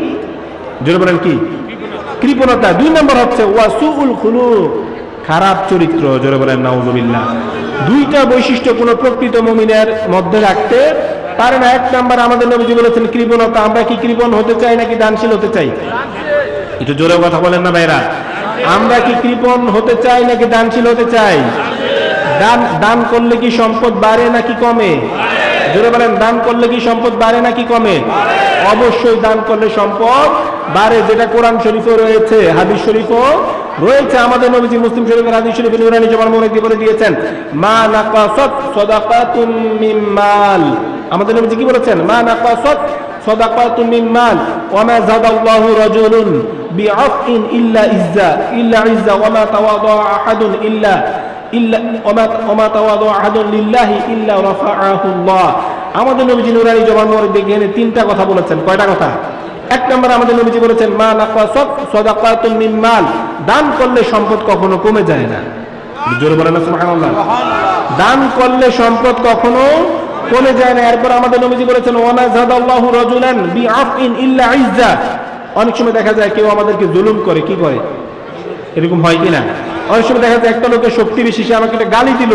জোরে বলেন কি? কৃপণতা। 2 নম্বর হচ্ছে ওয়াসুউল খুলুক, খারাপ চরিত্র। জোরে বলেন নাউযুবিল্লাহ। দুইটা বৈশিষ্ট্য কোনো প্রকৃত মুমিনের মধ্যে রাখতে পারে না। 1 নম্বর আমাদের নবীজি বলেছেন কৃপণতা। আমরা কি কৃপণ হতে চাই নাকি দানশীল হতে চাই? একটু জোরে কথা বলেন না ভাইরা। আমরা কি কৃপণ হতে চাই নাকি দানশীল হতে চাই? দান করলে কি সম্পদ বাড়ে নাকি কমে? জোরে বলেন দান করলে কি সম্পদ বাড়ে নাকি কমে? অবশ্যই দান করলে সম্পদ বাড়ে, যেটা কোরআন শরীফে রয়েছে, হাদিস শরীফও রয়েছে। আমাদের নবীজি মুসলিম শরীফের হাদিস শরীফে নুরানি জবান মোবারক দিয়ে বলে দিয়েছেন, মা নাকাসাত সাদাকাতুম মিন মাল। আমাদের নবীজি কি বলেছেন? মা নাকাসাত সাদাকাতুম মিন মাল ওয়া মা যাদাল্লাহু রাজুলুন বিআফইন ইল্লা ইজ্জা ওয়া মা তাওয়াদা আহাদুন ইল্লা ওয়া মা তাওয়াদা আহাদুন লিল্লাহি ইল্লা রাফাআহু আল্লাহ। আমাদের নবীজি নুরানি জবান মোবারক দিয়ে এখানে 3টা কথা বলেছেন। কয়টা কথা? 1 নম্বর আমাদের নবীজি বলেছেন মা নাকাসাত সাদাকাতুম মিন মাল, দান করলে সম্পদ কখনো কমে যায় না। জোরে বলেন সুবহানাল্লাহ। দান করলে সম্পদ কখনো কমে যায় না। এরপর আমাদের নবীজি বলেছেন ওয়া মা যাদাল্লাহু রাজুলান বিআফইন ইল্লা ইজ্জা। অনেক সময় দেখা যায় কেউ আমাদেরকে জুলুম করে, কি করে? এরকম হয় কিনা? অনেক সময় দেখা যায় একটা লোকের শক্তি বেশি, সে আমাকে একটা গালি দিল,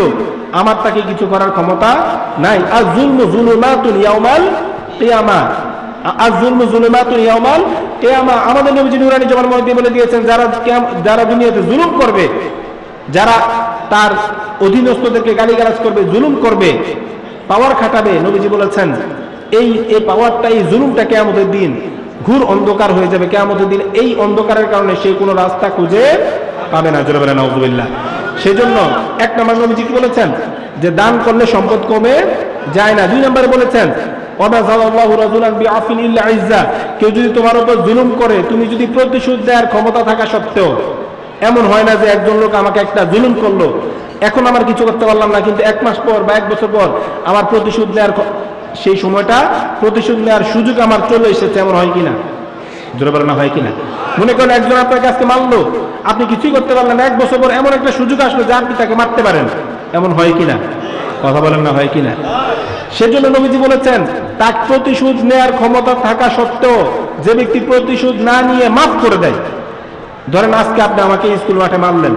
আমার তাকে কিছু করার ক্ষমতা নাই। আজ জুলমু যুলুমাতুন ইয়াউমাল কিয়ামা, আজ জুলমু যুলুমাতুন ইয়াউমাল কিয়ামা। আমাদের নবীজি নুরানি জবান মোবারক দিয়ে বলে দিয়েছেন যারা দুনিয়াতে জুলুম করবে, যারা তার অধীনস্থদেরকে গালিগালাজ করবে, জুলুম করবে, পাওয়ার খাটাবে, নবীজি বলেছেন এই পাওয়ারটা, এই জুলুমটা কিয়ামতের দিন ঘোর অন্ধকার হয়ে যাবে। কিয়ামতের দিন এই অন্ধকারের কারণে সে কোনো রাস্তা খুঁজে পাবে না। জোরে বলেন নাউযুবিল্লাহ। সেজন্য 1 নম্বর নবীজি কি বলেছেন? যে দান করলে সম্পদ কমে যায় না। 2 নম্বরে বলেছেন ওয়া মা যাদাল্লাহু রাজুলান বিআফইন ইল্লা ইজ্জা। কেউ যদি তোমার উপর জুলুম করে, তুমি যদি প্রতিশোধ দেওয়ার ক্ষমতা থাকা সত্ত্বেও, এমন হয় না যে একজন লোক আমাকে একটা জুলুম করলো, এখন আমার কিছু করতে পারলাম না, কিন্তু 1 মাস পর বা 1 বছর পর আমার প্রতিশোধ নেওয়ার সেই সময়টা, প্রতিশোধ নেওয়ার সুযোগ আমার চলে এসেছে, এমন হয় কিনা? জোরে বলেন না হয় কিনা? মনে করেন একজন আপনার কাছে মারলো, আপনি কিছুই করতে পারলেন না, 1 বছর পর এমন একটা সুযোগ আসলো যে আপনি তাকে মারতে পারেন, এমন হয় কিনা? কথা বলেন না হয় কিনা? সেজন্য নবীজি বলেছেন তার প্রতিশোধ নেওয়ার ক্ষমতা থাকা সত্ত্বেও যে ব্যক্তি প্রতিশোধ না নিয়ে মাফ করে দেয়। ধরেন আজকে আপনি আমাকে স্কুল মাঠে মারলেন,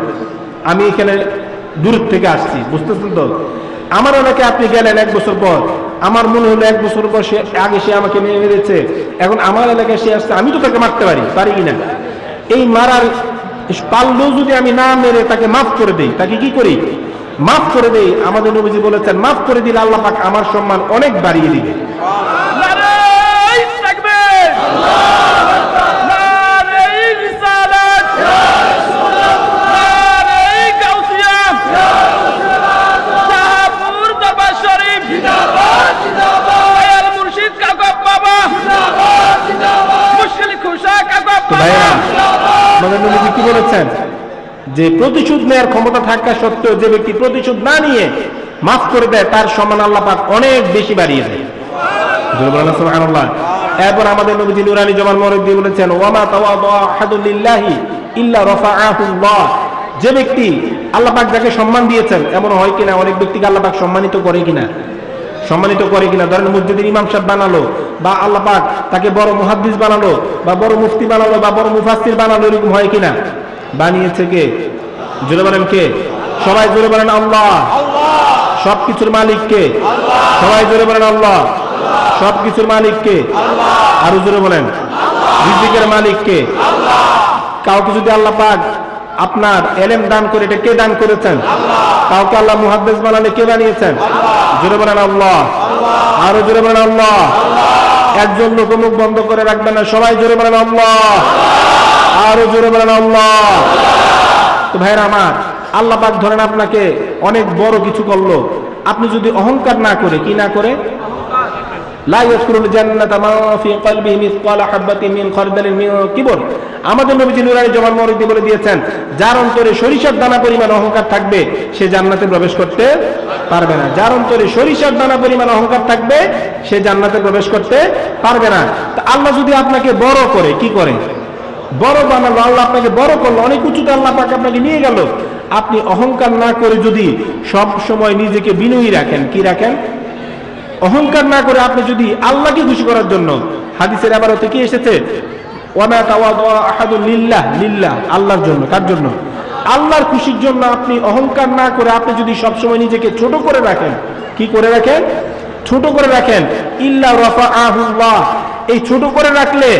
আমি এখানে দূর থেকে আসছি, বুঝতেছেন তো? আমার এলাকায় আপনি গেলেন 1 বছর পর, আমার মনে হলো 1 বছর পর সে আমাকে মেরেছে, এখন আমার এলাকায় সে আসছে, আমি তো তাকে মারতে পারি কিনা? এই মারার পারলেও যদি আমি না মেরে তাকে মাফ করে দেই, তাকে কি করি? মাফ করে দেই। আমাদের নবীজি বলেছেন মাফ করে দিলে আল্লাহ পাক আমার সম্মান অনেক বাড়িয়ে দিবে। নারায়ে তাকবীর, আল্লাহু আকবার, নারায়ে রিসালাত, ইয়া রাসূলুল্লাহ, নারায়ে গাউসিয়া, ইয়া রাসূলুল্লাহ, শাহপুর দরবার শরীফ, জিন্দাবাদ জিন্দাবাদ। যে প্রতিশোধ নেওয়ার ক্ষমতা থাকা সত্ত্বেও যে ব্যক্তি প্রতিশোধ না নিয়ে মাফ করে দেয় তার সম্মান আল্লাহ পাক অনেক বেশি বাড়িয়ে দেয়। সুবহানাল্লাহ। এরপর আমাদের নবীজি নুরানি জবান মোবারক দিয়ে বলেছেন, ওয়ামা তাওয়াদা আহাদুন লিল্লাহি ইল্লা রাফাআহুল্লাহ। যে ব্যক্তি আল্লাহ পাক যাকে সম্মান দিয়েছেন, এমন হয় কিনা অনেক ব্যক্তিকে আল্লাহ পাক সম্মানিত করে কিনা, সম্মানিত করে কিনা। ধরেন মসজিদের ইমাম সাহেব বানালো, বা আল্লাহ পাক তাকে বড় মুহাদ্দিস বানালো, বা বড় মুফতি বানালো, বা বড় মুফাসসির বানালো, এরকম হয় কিনা? বানিয়েছে কে? জোরে বলেন কে? সবাই জোরে বলেন আল্লাহ। সবকিছুর মালিক কে? সবাই জোরে বলেন আল্লাহ। সবকিছুর মালিক কে? আরো জোরে বলেন। রিজিকের মালিক কে? কাউকে যদি আল্লাহ পাক আপনার এলেম দান করে, এটা কে দান করেছেন? কাউকে আল্লাহ মুহাদ্দিস বানালে কে বানিয়েছেন? জোরে বলেন আল্লাহ। আরো জোরে বলেন আল্লাহ। একজন লোক মুখ বন্ধ করে রাখবেন না, সবাই জোরে বলেন আল্লাহ। আরো জোরে বলেন আল্লাহ। তো ভাইরা আমার, আল্লাহ পাক ধরেন আপনাকে অনেক বড় কিছু করলো, আপনি যদি অহংকার না করে, কি না করে, লা ইয়াদখুলুল জান্নাতা মা ফি কলবিহি মিসকালা হাববাতিন মিন খারদালিন মিন কিবর। আমাদের নবীজি নুরানি জবান মোবারক দিয়ে বলে দিয়েছেন, যার অন্তরে সরিষার দানা পরিমাণ অহংকার থাকবে সে জান্নাতে প্রবেশ করতে পারবে না। যার অন্তরে সরিষার দানা পরিমাণ অহংকার থাকবে সে জান্নাতে প্রবেশ করতে পারবে না। তা আল্লাহ যদি আপনাকে বড় করে, কি করে? বড় বানালো, আল্লাহ আপনাকে বড় করলো, অনেক উঁচুতে আল্লাহ পাক আপনাকে নিয়ে গেল। আপনি অহংকার না করে যদি সব সময় নিজেকে বিনয়ী রাখেন, কি রাখেন? অহংকার না করে আপনি যদি আল্লাহকে খুশি করার জন্য, হাদিসের আবারতে কি এসেছে, ওয়ামা তাওয়াদা আহাদুন লিল্লাহ, লিল্লাহ আল্লাহর জন্য। কার জন্য? আল্লাহর খুশির জন্য। আপনি অহংকার না করে আপনি যদি সবসময় নিজেকে ছোট করে রাখেন, কি করে রাখেন? ছোট করে রাখেন। ইল্লা রাফাআহুল্লাহ। এই ছোট করে রাখলে,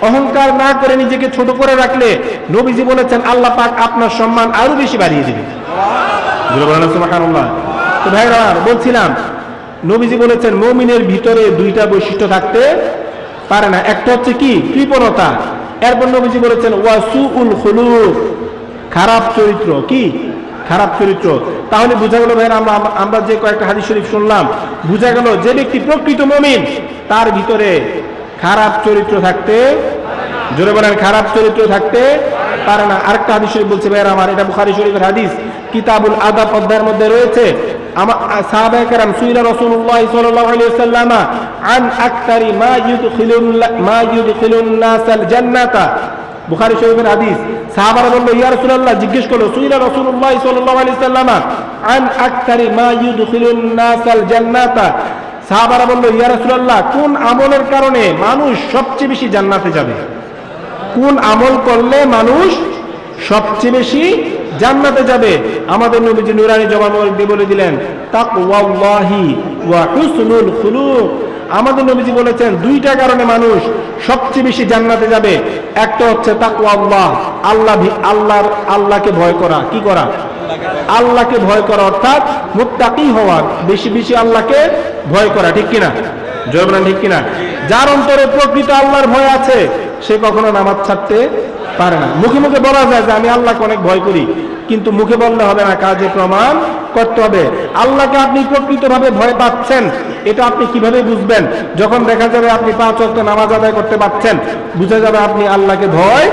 অহংকার না করে নিজেকে ছোট করে রাখলে, নবীজি বলেছেন আল্লাহ পাক আপনার সম্মান আরো বেশি বাড়িয়ে দিবেন। সুবহানাল্লাহ। তো ভাইরা বলছিলাম, নবীজি বলেছেন মুমিনের ভিতরে দুইটা বৈশিষ্ট্য থাকতে পারে না। একটা হচ্ছে কি? কৃপণতা। এরপর নবীজি বলেছেন ওয়াসুউল খুলুক, খারাপ চরিত্র। কি? খারাপ চরিত্র। তাহলে বোঝা গেল ভাইরা, আমরা যে কয়েকটা হাদিস শরীফ শুনলাম, বোঝা গেল যে ব্যক্তি প্রকৃত মুমিন তার ভিতরে খারাপ চরিত্র থাকতে, জোরে বলেন, খারাপ চরিত্র থাকতে পারে না। আরেকটা হাদিস শরীফ বলছে ভাইরা আমার, এটা বুখারী শরীফের হাদিস, কিতাবুল আদাব অধ্যায়ের মধ্যে রয়েছে, সাহাবায়ে কেরাম সুইলা রাসূলুল্লাহ সাল্লাল্লাহু আলাইহি ওয়াসাল্লাম আন আকতারি মা ইউদখিলুন নাসাল জান্নাতা। বুখারী শরীফের হাদিস। সাহাবারা বলল, ইয়া রাসূলুল্লাহ, জিজ্ঞেস করলো, সুইলা রাসূলুল্লাহ সাল্লাল্লাহু আলাইহি ওয়াসাল্লাম আন আকতারি মা ইউদখিলুন নাসাল জান্নাতা। সাহাবারা বলল, ইয়া রাসূলুল্লাহ, কোন আমলের কারণে মানুষ সবচেয়ে বেশি জান্নাতে যাবে? কোন আমল করলে মানুষ সবচেয়ে বেশি জান্নাতে যাবে? আমাদের নবীজি নুরানি জবান মোবারক দিয়ে বলে দিলেন, তাকওয়াল্লাহি ওয়া হুসনুল খুলুক। আমাদের নবীজি বলেছেন দুইটা কারণে মানুষ সবচেয়ে বেশি জান্নাতে যাবে। একটা হচ্ছে তাকওয়াল্লাহ, আল্লাহকে ভয় করা। কি করা? আল্লাহকে ভয় করা, অর্থাৎ মুত্তাকি হওয়া, বেশি বেশি আল্লাহকে ভয় করা। ঠিক কিনা? জয় বলেন ঠিক কিনা? যার অন্তরে প্রকৃত আল্লাহর ভয় আছে সে কখনো নামাজ ছাড়তে পারে না। মুখে মুখে বলা যায় যে আমি আল্লাহকে অনেক ভয় করি, কিন্তু মুখে বললে হবে না, কাজে প্রমাণ করতে হবে। আল্লাহকে আপনি প্রকৃতভাবে ভয় পাচ্ছেন, এটা আপনি কিভাবে বুঝবেন? যখন দেখা যাবে আপনি 5 ওয়াক্ত নামাজ আদায় করতে পারছেন, বুঝা যাবে আপনি আল্লাহকে ভয়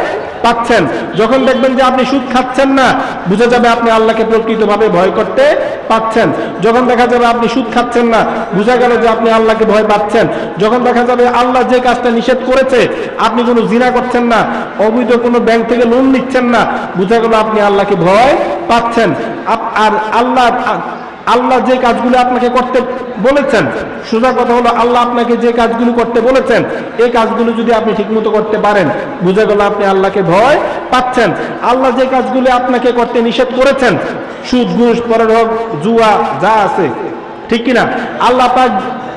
পাচ্ছেন। যখন দেখবেন যে আপনি সুদ খাচ্ছেন না, বুঝা যাবে আপনি আল্লাহকে প্রকৃতভাবে ভয় করতে পাচ্ছেন। যখন দেখা যাবে আপনি সুদ খাচ্ছেন না, বুঝা গেল যে আপনি আল্লাহকে ভয় পাচ্ছেন। যখন দেখা যাবে আল্লাহ যে কাজটা নিষেধ করেছে, আপনি কোনো জিনা করছেন না, অবৈধ কোনো ব্যাংক থেকে লোন নিচ্ছেন না, বুঝা গেল আপনি আল্লাহকে ভয় পাচ্ছেন। আর আল্লাহ যে কাজগুলো আপনাকে করতে বলেছেন, সোজা কথা হলো আল্লাহ আপনাকে যে কাজগুলো করতে বলেছেন, এই কাজগুলো যদি আপনি ঠিকমতো করতে পারেন, বুঝা গেল আপনি আল্লাহকে ভয় পাচ্ছেন। আল্লাহ যে কাজগুলো আপনাকে করতে নিষেধ করেছেন, সুদ ঘুষ পরলোক জুয়া যা আছে, ঠিক কিনা, আল্লাহ পাক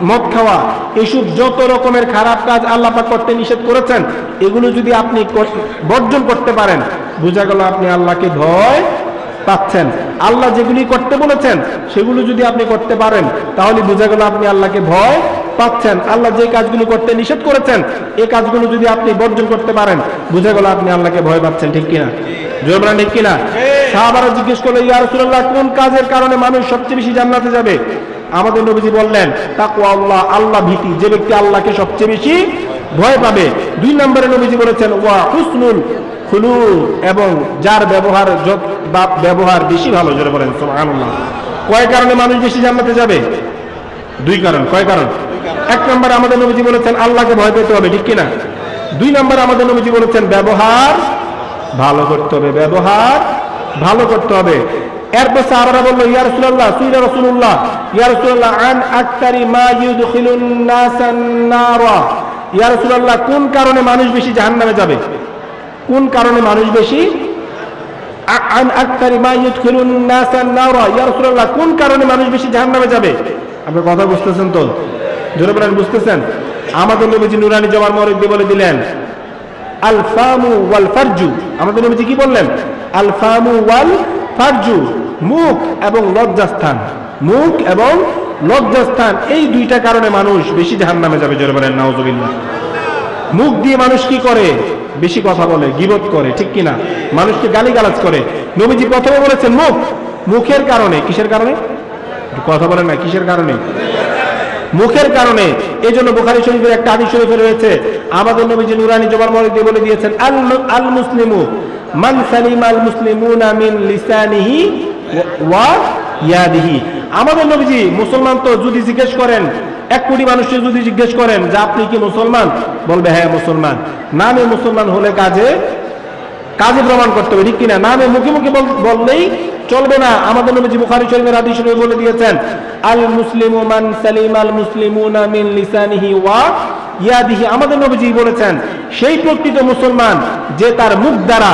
মদ খাওয়া, এসব যত রকমের খারাপ কাজ আল্লাহ পাক করতে নিষেধ করেছেন, এগুলো যদি আপনি বর্জন করতে পারেন, বুঝা গেল আপনি আল্লাহকে ভয় পাচ্ছেন। আল্লাহ যেগুলি করতে বলেছেন সেগুলো যদি আপনি করতে পারেন, তাহলে বোঝা গেল আপনি আল্লাহকে ভয় পাচ্ছেন। আল্লাহ যে কাজগুলো করতে নিষেধ করেছেন, এই কাজগুলো যদি আপনি বর্জন করতে পারেন, বোঝা গেল আপনি আল্লাহকে ভয় পাচ্ছেন। ঠিক কিনা? জোরে বলেন ঠিক কিনা? সাহাবারা জিজ্ঞেস করলো, ইয়া রাসূলুল্লাহ, কোন কাজের কারণে মানুষ সবচেয়ে বেশি জান্নাতে যাবে? আমাদের নবীজি বললেন, তাকওয়াল্লাহ, আল্লাহ ভীতি। যে ব্যক্তি আল্লাহকে সবচেয়ে বেশি ভয় পাবে। 2 নম্বরে নবীজি বলেছেন ওয়া হুসনুল খুলুক, এবং যার ব্যবহার বেশি ভালো, জোরে বলেন সুবহানাল্লাহ। কয় কারণে মানুষ বেশি জান্নাতে যাবে? দুই কারণ। কয় কারণ? এক নম্বর আমাদের নবীজি বলেছেন আল্লাহকে ভয় পেতে হবে, ঠিক কিনা? দুই নম্বর আমাদের নবীজি বলেছেন ব্যবহার ভালো করতে হবে, ব্যবহার ভালো করতে হবে। এরপর সাহাবারা বলল ইয়া রাসূলুল্লাহ, সুইরা রাসূলুল্লাহ, ইয়া রাসূলুল্লাহ আন আকতারি মা ইউদখিলুন নাসান নারা, ইয়া রাসূলুল্লাহ কোন কারণে মানুষ বেশি জাহান্নামে যাবে? কোন কারণে মানুষ বেশি? আন আকতারি মা ইউদখিলুন নাসান নারা, ইয়া রাসূলুল্লাহ কোন কারণে মানুষ বেশি জাহান্নামে যাবে? আপনি কথা বুঝতেছেন তো? জোরে বলেন, বুঝতেছেন? আমাদের নবীজি নুরানি জবান মোবারক দিয়ে বলে দিলেন আল ফামু ওয়াল ফারজু। আমাদের নবীজি কি বললেন? আল ফামু ওয়াল ফারজু, মুখ এবং লজ্জাস্থান, মুখ এবং লজ্জাস্থান, এই দুইটা কারণে মানুষ বেশি জাহান্নামে যাবে। জোরে বলেন নাউজুবিল্লাহ। মুখ দিয়ে মানুষ কি করে? বেশি কথা বলে, গীবত করে, ঠিক কিনা? মানুষকে গালিগালাজ করে। নবীজি প্রথমে বলেছেন মুখ, মুখের কারণে। কিসের কারণে? কথা বলেন না, কিসের কারণে? মুখের কারণে। এই জন্য বুখারী শরীফের একটা হাদিস শরীফে রয়েছে, আমাদের নবীজি নুরানি জবান মোবারক দিয়ে বলে দিয়েছেন আল মুসলিমু মান সালিমা আল মুসলিমুনা মিন লিসানিহি ওয়া ইয়াদিহি। আমাদের নবীজি মুসলমান তো যদি জিজ্ঞেস করেন, 1 কোটি মানুষকে যদি জিজ্ঞেস করেন যে আপনি কি মুসলমান, বলবে হ্যাঁ মুসলমান। নামে মুসলমান হলে কাজে প্রমাণ করতে হবে, ঠিক কিনা? নামে মুখে মুখে বললেই চলবে না। আমাদের নবীজি বুখারী শরীফের হাদিস শরীফে বলে দিয়েছেন আল মুসলিমু মান সালিমাল মুসলিমুনা মিন লিসানিহি ওয়া ইয়াদিহি। আমাদের নবীজি বলেছেন সেই প্রকৃত মুসলমান যে তার মুখ দ্বারা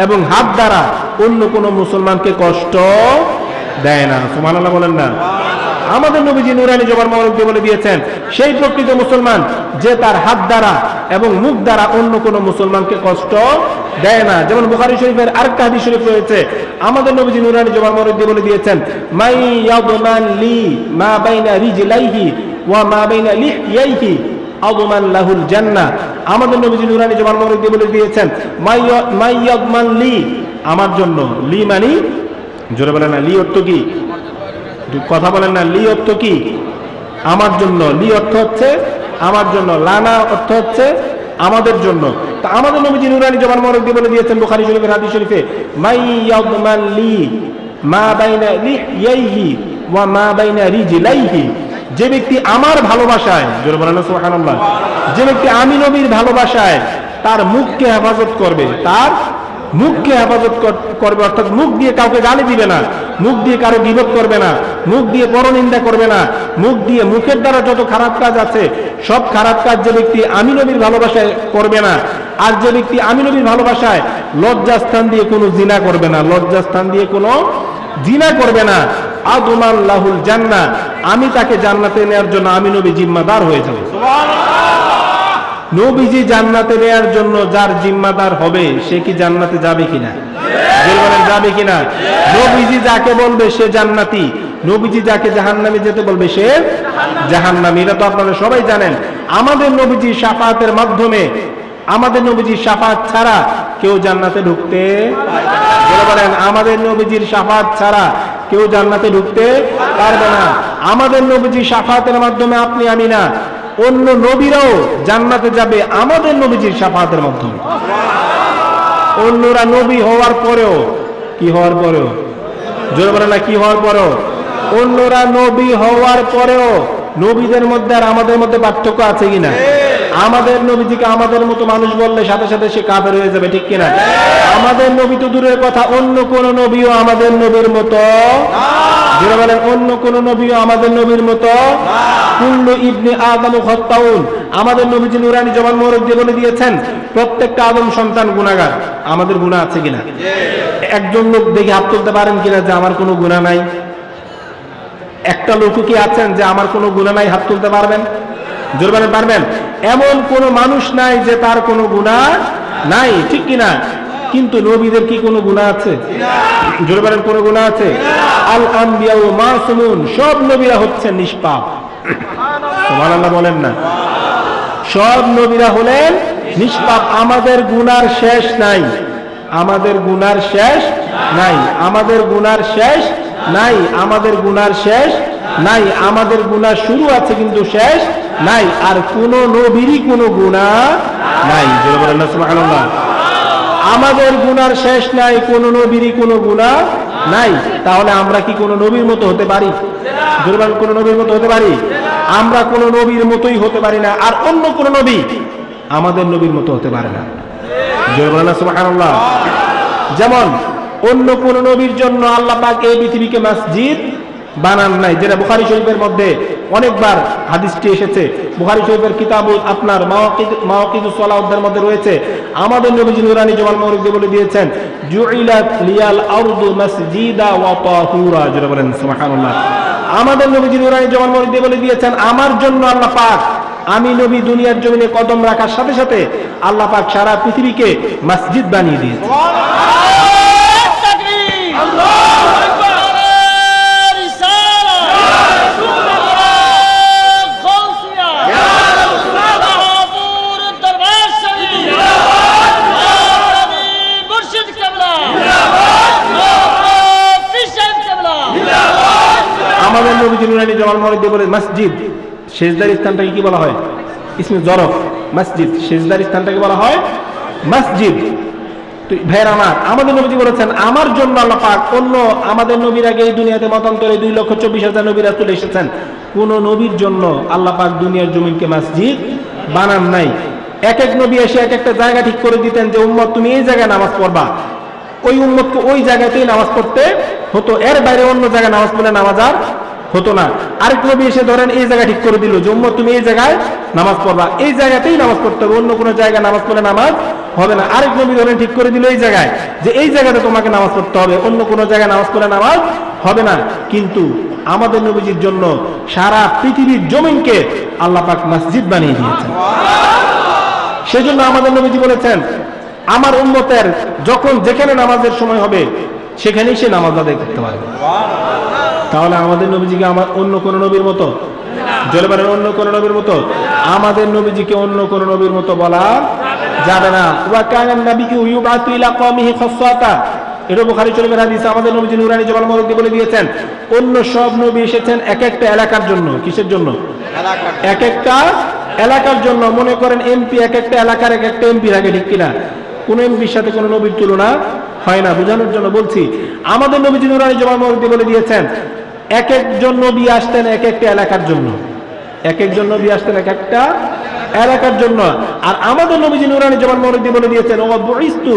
এবং হাত দ্বারা অন্য কোন মুসলমানকে কষ্ট দেয় না। সুবহানাল্লাহ বলেন না? আমাদের নবীজি নুরানি জবান মোবারক দিয়ে বলে দিয়েছেন সেই প্রকৃত মুসলমান যে তার হাত দ্বারা এবং মুখ দ্বারা অন্য কোন মুসলমানকে কষ্ট দেয় না। যেমন বুখারী শরীফের আরেকটা হাদিস শরীফ রয়েছে, আমাদের নবীজি নুরানি জবান মোবারক দিয়ে বলে দিয়েছেন মাই ইয়াদমান লি মা বাইনা রিজলাইহি ওয়া মা বাইনা লিহইয়াইহি আদমান লাহুল জান্নাহ। আমাদের নবীজি নুরানি জবান মোবারক দিয়ে বলে দিয়েছেন মাই ইয়াদমান লি, আমার জন্য। লি মানে, জোরে বলেন না, লি অর্থ কি? কথা বলেন না, লি অর্থ কি? আমার জন্য। লি অর্থ হচ্ছে আমার জন্য, লানা অর্থ হচ্ছে আমাদের জন্য। তা আমাদের নবীজি নুরানি জবান মোবারক দিয়ে বলে দিয়েছেন বুখারী শরীফের হাদিস শরীফে মাই ইয়াদমান লি মা বাইনা লিহইয়াইহি ওয়া মা বাইনা রিজলাইহি, যে ব্যক্তি আমার ভালোবাসায়, জোরে বলেন না সুবহানাল্লাহ, যে ব্যক্তি আমি নবীর ভালোবাসায় তার মুখকে হেফাজত করবে, তার মুখকে হেফাজত করবে, অর্থাৎ মুখ দিয়ে কাউকে গালি দিবে না, মুখ দিয়ে কারো গীবত করবে না, মুখ দিয়ে পরনিন্দা করবে না, মুখ দিয়ে মুখের দ্বারা যত খারাপ কাজ আছে সব খারাপ কাজ যে ব্যক্তি আমি নবীর ভালোবাসায় করবে না, আর যে ব্যক্তি আমি নবীর ভালোবাসায় লজ্জাস্থান দিয়ে কোনো জিনা করবে না, লজ্জাস্থান দিয়ে কোনো জিনা করবে না, আদমান লাহুল জান্নাহ, আমি তাকে জান্নাতে নেওয়ার জন্য আমি নবী জিম্মাদার হয়ে যাব। নবীজি জান্নাতে নেওয়ার জন্য যার জিম্মাদার হবে সে কি জান্নাতে যাবে কিনা? যাবে কিনা? নবীজি যাকে বলবে সে জান্নাতি, নবীজি যাকে জাহান্নামে যেতে বলবে সে জাহান্নামী। এটা তো আপনারা সবাই জানেন। আমাদের নবীজি শাফাআতের মাধ্যমে, আমাদের নবীজির শাফাআত ছাড়া কেউ জান্নাতে ঢুকতে বলেন, আমাদের নবীজির শাফাআত ছাড়া কেউ জান্নাতে ঢুকতে পারবে না। আমাদের নবীজির শাফাআতের মাধ্যমে আপনি আমি না, অন্য নবীরাও জান্নাতে যাবে আমাদের নবীজির শাফাআতের মাধ্যমে। অন্যরা নবী হওয়ার পরেও, কি হওয়ার পরেও, জোরে বলেন না, কি হওয়ার পরেও, অন্যরা নবী হওয়ার পরেও নবীদের মধ্যে আর আমাদের মধ্যে পার্থক্য আছে কিনা? আমাদের নবীজিকে আমাদের মতো মানুষ বললে সাথে সাথে সে কাফের হয়ে যাবে, ঠিক কিনা? আমাদের নবী তো দূরের কথা, অন্য কোন নবীও আমাদের নবীর মতো, যারা বলেন অন্য কোন নবীও আমাদের নবীর মতো, কুল্লু ইবনে আদম খাত্তাউন। আমাদের নবীজি নুরানি জবান মোবারক দিয়ে বলে দিয়েছেন প্রত্যেকটা আদম সন্তান গুনাহগার। আমাদের গুনাহ আছে কিনা? একজন লোক দেখে হাত তুলতে পারেন কিনা যে আমার কোনো গুনাহ নাই? একটা লোক কি আছেন যে আমার কোনো গুনাহ নাই, হাত তুলতে পারবেন? জোরে বলেন, পারবেন? এমন কোন মানুষ নাই যে তার কোনো গুনাহ নাই, ঠিক কিনা? কিন্তু নবীদের কি কোনো গুনাহ আছে? জোরে বলেন, কোনো গুনাহ আছে? আল আম্বিয়া মাসুমুন, সব নবীরা হচ্ছেন নিষ্পাপ। সুবহানাল্লাহ বলেন না? সব নবীরা হলেন নিষ্পাপ। আমাদের গুনার শেষ নাই, আমাদের গুনার শেষ নাই, আমাদের গুনার শেষ নাই, আমাদের গুনার শেষ নাই, আমাদের গুনাহ শুরু আছে কিন্তু শেষ নাই। আর কোন নবীরই কোনো গুনাহ নাই। জোরে বলেন না সুবহানাল্লাহ। আমাদের গুনার শেষ নাই, কোন নবীরই কোনো গুনাহ নাই। তাহলে আমরা কি কোনো নবীর মতো হতে পারি? দুর্বল কোন নবীর মতো হতে পারি? আমরা কোন নবীর মতোই হতে পারি না, আর অন্য কোন নবী আমাদের নবীর মতো হতে পারে না। জোরে বলেন না সুবহানাল্লাহ। যেমন অন্য কোন নবীর জন্য আল্লাহ পাক এই পৃথিবীকে মসজিদ বানান নাই, যেটা বুখারী শরীফের মধ্যে অনেকবার হাদিসটি এসেছে। বুখারী শরীফের কিতাবুল আপনার মাওয়াকিদুস সালাতের মধ্যে রয়েছে, আমাদের নবীজি নুরানি জওয়াল মাওরিদ বলে দিয়েছেন, জুইলাত লিয়াল আরদু মাসজিদা ওয়া তাহুরা। জোরে বলেন সুবহানাল্লাহ। আমাদের নবীজি নুরানি জওয়াল মাওরিদ বলে দিয়েছেন, আমার জন্য আল্লাহ পাক, আমি নবী দুনিয়ার জমিনে কদম রাখার সাথে সাথে আল্লাহ পাক সারা পৃথিবীকে মসজিদ বানিয়ে দিয়েছে। আমাদের নবীজি নুরানি জওয়াল মাওরিদ বলে মসজিদ সেজদার স্থানটাকে কি বলা হয়? ইসমে জরফ মসজিদ, সেজদার স্থানটাকে বলা হয় মসজিদ। তো ভাইয়ের আমার, আমাদের নবীজি বলেছেন, আমার জন্য আল্লাহ পাক অন্য আমাদের নবীর আগে এই দুনিয়াতে মতান্তরে 2,24,000 নবী রাসূল এসেছেন, কোন নবীর জন্য আল্লাহ পাক দুনিয়ার জমিনকে মসজিদ বানান নাই। এক এক নবী এসে এক একটা জায়গা ঠিক করে দিতেন যে উম্মত তুমি এই জায়গায় নামাজ পড়বা, ওই উম্মতকে ওই জায়গাতেই নামাজ পড়তে হতো, এর বাইরে অন্য জায়গায় নামাজ পড়লে নামাজ আর হতো না। আরেক নবী এসে ধরেন এই জায়গা ঠিক করে দিল যে উম্মত তুমি এই জায়গায় নামাজ পড়বা, এই জায়গাতেই নামাজ পড়তে হবে, অন্য কোনো জায়গায় নামাজ পড়লে নামাজ হবে না। আরেক নবী ধরেন ঠিক করে দিল এই জায়গায় যে এই জায়গাতে তোমাকে নামাজ পড়তে হবে, অন্য কোনো জায়গায় নামাজ পড়লে নামাজ হবে না। কিন্তু আমাদের নবীজির জন্য সারা পৃথিবীর জমিনকে আল্লাহ পাক মসজিদ বানিয়ে দিয়েছেন। সেজন্য আমাদের নবীজি বলেছেন, আমার উম্মতের যখন যেখানে নামাজের সময় হবে সেখানেই সে নামাজ আদায় করতে পারবে। তাহলে আমাদের নবীজিকে আমার অন্য কোন নবীর মতো, জোরে বলেন অন্য কোন নবীর মতো, আমাদের নবীজিকে অন্য কোন নবীর মতো বলা যাবে না। ওয়া কানা নাবিয়্যু ইউবাতু ইলা কওমিহি খাসসাতা, এটা বুখারী শরীফের হাদিস। আমাদের নবীজি নুরানি জওয়াল মাওরিদ বলে দিয়েছেন, অন্য সব নবী এসেছেন এক একটা এলাকার জন্য। কিসের জন্য? এক একটা এলাকার জন্য। মনে করেন এমপি এক একটা এলাকার এক একটা এমপির আগে, ঠিক কিনা? কোন এমপির সাথে কোন নবীর তুলনা হয় না, বোঝানোর জন্য বলছি। আমাদের নবীজি নুরানি জওয়াল মাওরিদ বলে দিয়েছেন, এক একজন নবী আসতেন এক একটা এলাকার জন্য, এক একজন নবী আসতেন এক একটা এলাকার জন্য। আর আমাদের নবীজি নুরানি জওয়াল মাওরিদ বলে দিয়েছেন, ওয়া বুইস্তু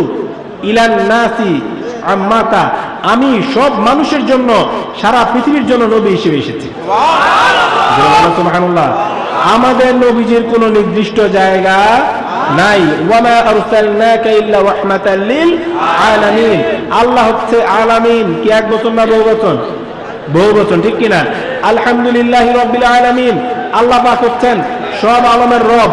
ইলান নাসি আম্মাতা, আমি সব মানুষের জন্য, সারা পৃথিবীর জন্য নবী হিসেবে এসেছি। সুবহানাল্লাহ। আমাদের নবীজির কোনো নির্দিষ্ট জায়গা নাই। ওয়ামা আরসালনাকা ইল্লা রাহমাতাল লিল আলামিন। আল্লাহ হচ্ছে আলামিন, কি এক বচন না বহু বচন? বহু বচন, ঠিক কিনা? আলহামদুলিল্লাহি রাব্বিল আলামিন, আল্লাহ পাক হচ্ছেন সব আলমের রব।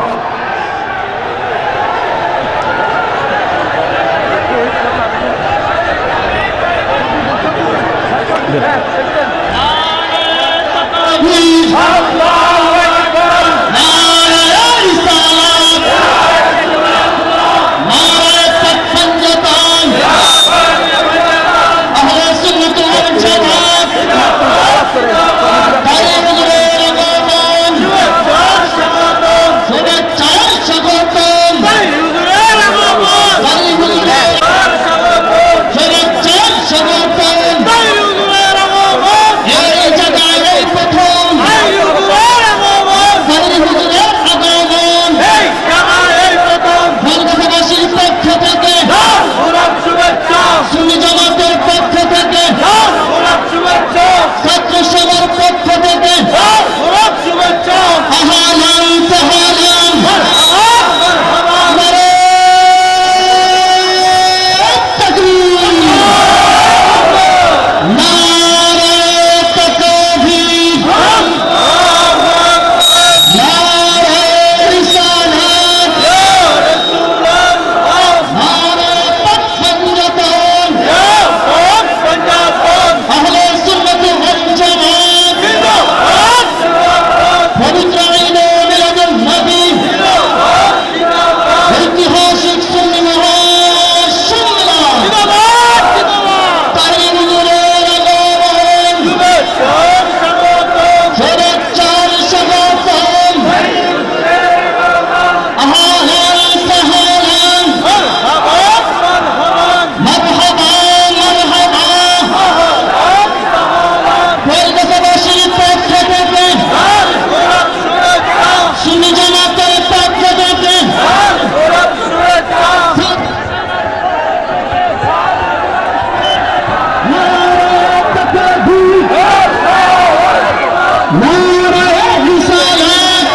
নারায়ে রিসালাত,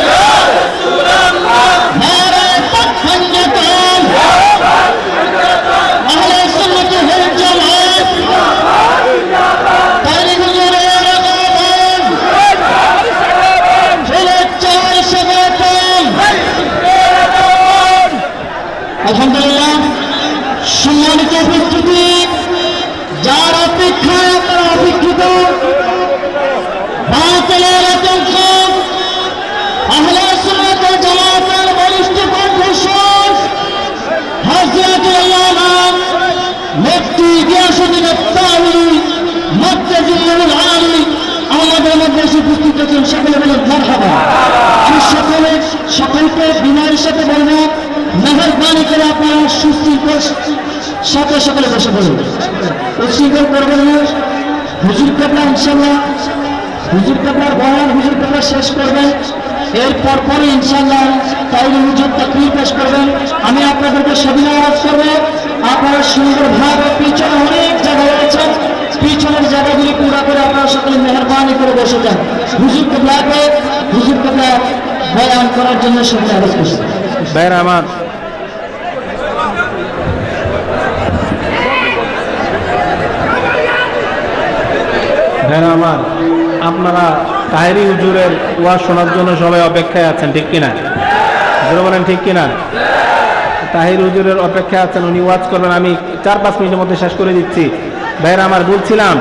নারায়ে পাকখানজাতান, আহলে সুন্নাত ওয়াল জামাত, তাহলে হুজুরের আগমন, শুভেচ্ছার স্বাগতম। আলহামদুলিল্লাহ, সম্মানিত উপস্থিতি, যার অপেক্ষায় আপনারা অপেক্ষিত, বাতিলের আতঙ্ক, আহলে সুন্নাত ওয়াল জামাতের বলিষ্ঠ কণ্ঠস্বর হযরতুল আল্লামা মুফতি গিয়াসউদ্দিন আত্তাবী মাদ্দাজিল্লাহুল আলী আমাদের মধ্যে এসে উপস্থিত আছেন। সকলে বলেন মারহাবা। আমি সকলকে বিনয়ের সাথে বলবো, মেহেরবানি করে আপনারা সুশৃঙ্খল সাথে সকলে বসে বলুন, উচ্ছৃঙ্খল করবেন না। হুজুর কেবলা ইনশাল্লাহ, হুজুর কেবলার বয়ান হুজুর কেবলা শেষ করবেন, এরপর পরে ইনশাল্লাহ তাইলে হুজুর তাকবীর পেশ করবেন। আমি আপনাদেরকে সেদিন আওয়াজ করবো, আপনারা সুন্দরভাবে পিছনে অনেক জায়গা রয়েছে, পিছনের জায়গাগুলি পুরা করে আপনারা সকলে মেহেরবানি করে বসে যান। হুজুর কেবলাকে হুজুর কেবলা বয়ান করার জন্য সকলে আওয়াজ করছে। ভাইরা আমার, ভাইরা আমার, আপনারা তাহেরি হুজুরের ওয়াজ শোনার জন্য সবাই অপেক্ষায় আছেন, ঠিক কিনা? জোরে বলেন ঠিক কিনা? তাহির হুজুরের অপেক্ষায় আছেন, উনি ওয়াজ করবেন। আমি 4-5 মিনিটের মধ্যে শেষ করে দিচ্ছি। ভাইরা আমার, বলছিলাম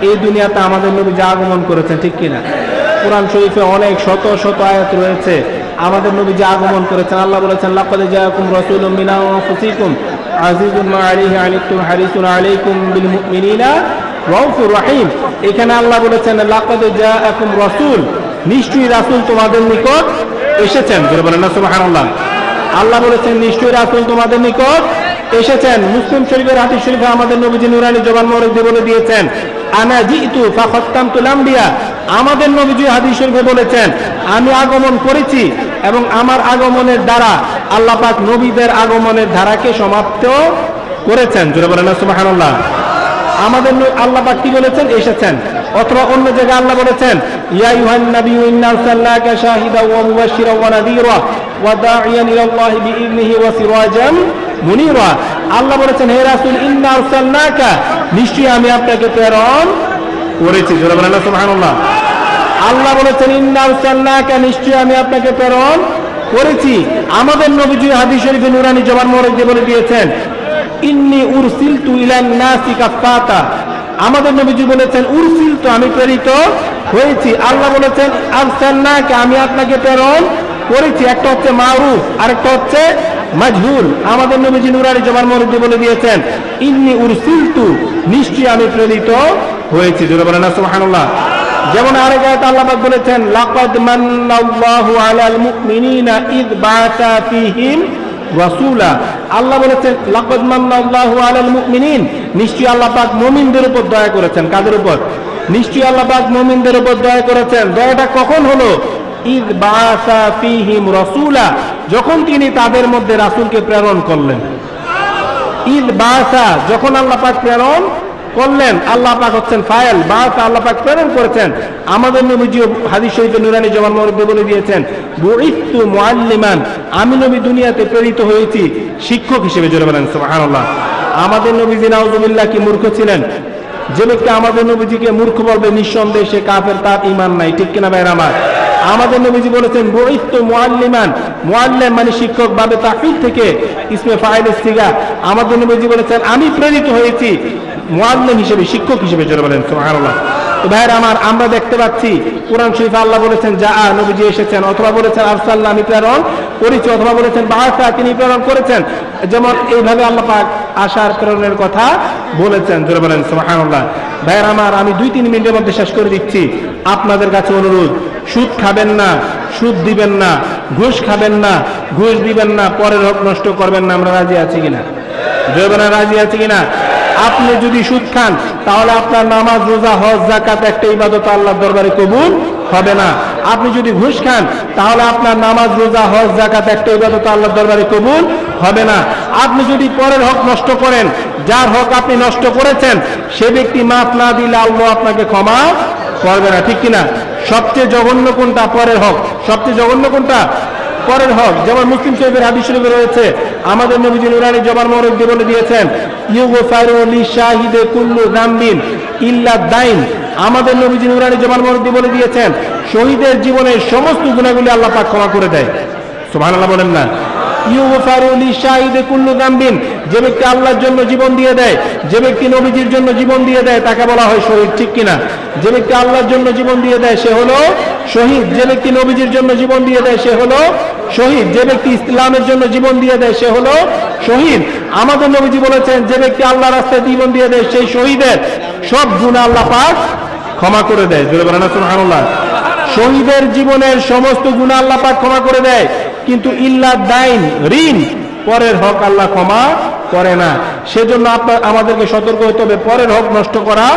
এই দুনিয়াতে আমাদের নবী যা আগমন করেছেন, ঠিক কিনা? কোরআন শরীফে অনেক শত শত আয়াত রয়েছে আমাদের নবী যে আগমন করেছেন। আল্লাহ বলেছেন, লাকাদ জাআকুম রাসূলুম মিন আনফুসিকুম আজিজুন মা আলাইহি আনিতুম হারিসুন আলাইকুম বিল মুমিনিনা রাউফুর রহিম। এখানে আল্লাহ বলেছেন, লাকাদ জাআকুম রাসূল, নিশ্চয়ই রাসূল তোমাদের নিকট এসেছেন। জোরে বলেন না সুবহানাল্লাহ। আল্লাহ বলেছেন, নিশ্চয়ই রাসূল তোমাদের নিকট এসেছেন। মুসলিম শরীফের হাদিস শরীফে আমাদের নবীজি নুরানি জবান মোবারক বলে দিয়েছেন, আনা জিতু ফাখাত্তামতুল আমবিয়া। আমাদের নবীজি হাদিস শরীফে বলেছেন, আমি আগমন করেছি এবং আমার আগমনের দ্বারা আল্লাহ পাক নবীদের আগমনের ধারাকে সমাপ্ত করেছেন। জোরে বলেন না সুবহানাল্লাহ। আমাদের আল্লাহ পাক কি বলেছেন? এসেছেন। অথবা অন্য জায়গায় আল্লাহ বলেছেন, ইয়া আইয়ুহান নাবিয়্যু ইন্না আরসালনাকা শাহিদাও ওয়া মুবাশশিরাও ওয়া নাযীরা ওয়া দাঈয়ান ইলাল্লাহি বিইযনিহি ওয়া সিরাজাম মুনীরা। আল্লাহ বলেছেন, হে রাসূল, ইন্না আরসালনাকা, নিশ্চয়ই আমি আপনাকে প্রেরণ করেছি। জোরে বলেন সুবহানাল্লাহ। আল্লাহ বলেছেন, ইন্না আরসালনাকা, নিশ্চয়ই আমি আপনাকে প্রেরণ করেছি। আমাদের নবীজি হাদিস শরীফে নুরানি জবান মোবারক বলে দিয়েছেন, ইন্নী উরসিলতু ইলান নাসি কাফাতা। আমাদের নবীজি বলেছেন, উরসিলতু, আমি প্রেরিত হয়েছি। আল্লাহ বলেছেন, আরসালনাকা, আমি আপনাকে প্রেরণ করেছি। একটা হচ্ছে মারুফ, আরেকটা হচ্ছে মাজহুল। আমাদের নবীজি নুরানি জবান মোবারক বলে দিয়েছেন, ইন্নী উরসিলতু, নিশ্চয়ই আমি প্রেরিত হয়েছি। জোরে বলেন না সুবহানাল্লাহ। যেমন আরেক আয়াতে আল্লাহ পাক বলেছেন, লাকাদ মান্নাল্লাহু আলাল মুমিনিনা ইয বাআসা ফীহিম রাসূলা। আল্লাহ বলেছেন, লাকাদ মান্নাল্লাহু আলাল মুমিনিন, নিশ্চয়ই আল্লাহ পাক মুমিনদের উপর দয়া করেছেন। কাদের উপর? নিশ্চয়ই আল্লাহ পাক মুমিনদের উপর দয়া করেছেন। দয়াটা কখন হলো? ইয বাআসা ফীহিম রাসূলা, যখন তিনি তাদের মধ্যে রাসূলকে প্রেরণ করলেন। ইয বাআসা, যখন আল্লাহ পাক প্রেরণ করলেন। আল্লাহ পাক হচ্ছেন ফাইল, বাআসা, আল্লাহ পাক প্রেরণ করেছেন। আমাদের নবীজি হাদিস শরীফে নুরানি জবান মোবারক বলে দিয়েছেন, বুইসতু মুআল্লিমান, আমি নবী দুনিয়াতে প্রেরিত হয়েছি শিক্ষক হিসেবে। জোরে বলেন সুবহানাল্লাহ। আমাদের নবীজি নাউযুবিল্লাহ কি মূর্খ ছিলেন? যে ব্যক্তি আমাদের নবীজিকে মূর্খ বলবে, নিঃসন্দেহে সে কাফের, তার ঈমান নাই, ঠিক কিনা ভাইরা আমার? আমাদের নবীজি বলেছেন, বুইসতু মুআল্লিমান, মুআল্লিম মানে শিক্ষক, বাবে তাফসীর থেকে ইসমে ফাইলের সিগা। আমাদের নবীজি বলেছেন, আমি প্রেরিত হয়েছি মুআল্লিম হিসেবে, শিক্ষক হিসেবে। জোরে বলেন সুবহানাল্লাহ। তো ভাইরা আমার, আমরা দেখতে পাচ্ছি কোরআন শরীফে আল্লাহ বলেছেন, যা নবীজি এসেছেন, অথবা বলেছেন আরসালনা, আমি প্রেরণ করেছি, অথবা বলেছেন বাআসা, তিনি প্রেরণ করেছেন। যেমন এইভাবে আল্লাহ পাক আশার প্রেরণের কথা বলেছেন। জোরে বলেন সুবহানাল্লাহ। ভাইরা আমার, আমি 2-3 মিনিটের মধ্যে শেষ করে দিচ্ছি। আপনাদের কাছে অনুরোধ, সুদ খাবেন না, সুদ দিবেন না, ঘুষ খাবেন না, ঘুষ দিবেন না, পরের হক নষ্ট করবেন না। আমরা রাজি আছি কিনা? জোরে বলেন রাজি আছি কিনা? আপনি যদি সুদ খান, তাহলে আপনার নামাজ, রোজা, হজ, যাকাত একটা ইবাদত আল্লাহর দরবারে কবুল হবে না। আপনি যদি ঘুষ খান, তাহলে আপনার নামাজ, রোজা, হজ, যাকাত একটা ইবাদত আল্লাহর দরবারে কবুল হবে না। আপনি যদি পরের হক নষ্ট করেন, যার হক আপনি নষ্ট করেছেন, সে ব্যক্তি মাফ না দিলে আল্লাহ আপনাকে ক্ষমা করবে না, ঠিক কিনা? সবচেয়ে জঘন্য কোনটা? পরের হক। সবচেয়ে জঘন্য কোনটা? পরের হক। যেমন মুসলিম শরীফের হাদিস শরীফে রয়েছে, আমাদের নবীজি নুরানি জবান মোবারক দিয়ে বলে দিয়েছেন, ইউগফারু লিশাহিদে কুল্লু যামবিন ইল্লা দাইন। আমাদের নবীজি নুরানি জবান মোবারক দিয়ে বলে দিয়েছেন, শহীদের জীবনের সমস্ত গুনাহগুলি আল্লাহ পাক ক্ষমা করে দেয়। সুবহানাল্লাহ বলেন না? ইউগফারু লিশাহিদে কুল্লু যামবিন, যে ব্যক্তি আল্লাহর জন্য জীবন দিয়ে দেয়, যে ব্যক্তি নবীজির জন্য জীবন দিয়ে দেয়, তাকে বলা হয় শহীদ, ঠিক কিনা? যে ব্যক্তি আল্লাহর জন্য জীবন দিয়ে দেয় সে হলো শহীদ। যে ব্যক্তি নবীজির জন্য জীবন দিয়ে দেয় সে হলো শহীদ। যে ব্যক্তি ইসলামের জন্য জীবন দিয়ে দেয় সে হলো শহীদ। আমাদের নবীজি বলেছেন, যে ব্যক্তি আল্লাহ রাস্তায় জীবন দিয়ে দেয় সেই শহীদের সব গুনাহ আল্লাহ পাক ক্ষমা করে দেয়। জোরে বলেন সুবহানাল্লাহ। শহীদের জীবনের সমস্ত গুনাহ আল্লাহ পাক ক্ষমা করে দেয়, কিন্তু ইল্লা দাইন, ঋণ, পরের হক আল্লাহ ক্ষমা করে না। সেজন্য আমাদেরকে সতর্ক হতে হবে, পরের হক নষ্ট করা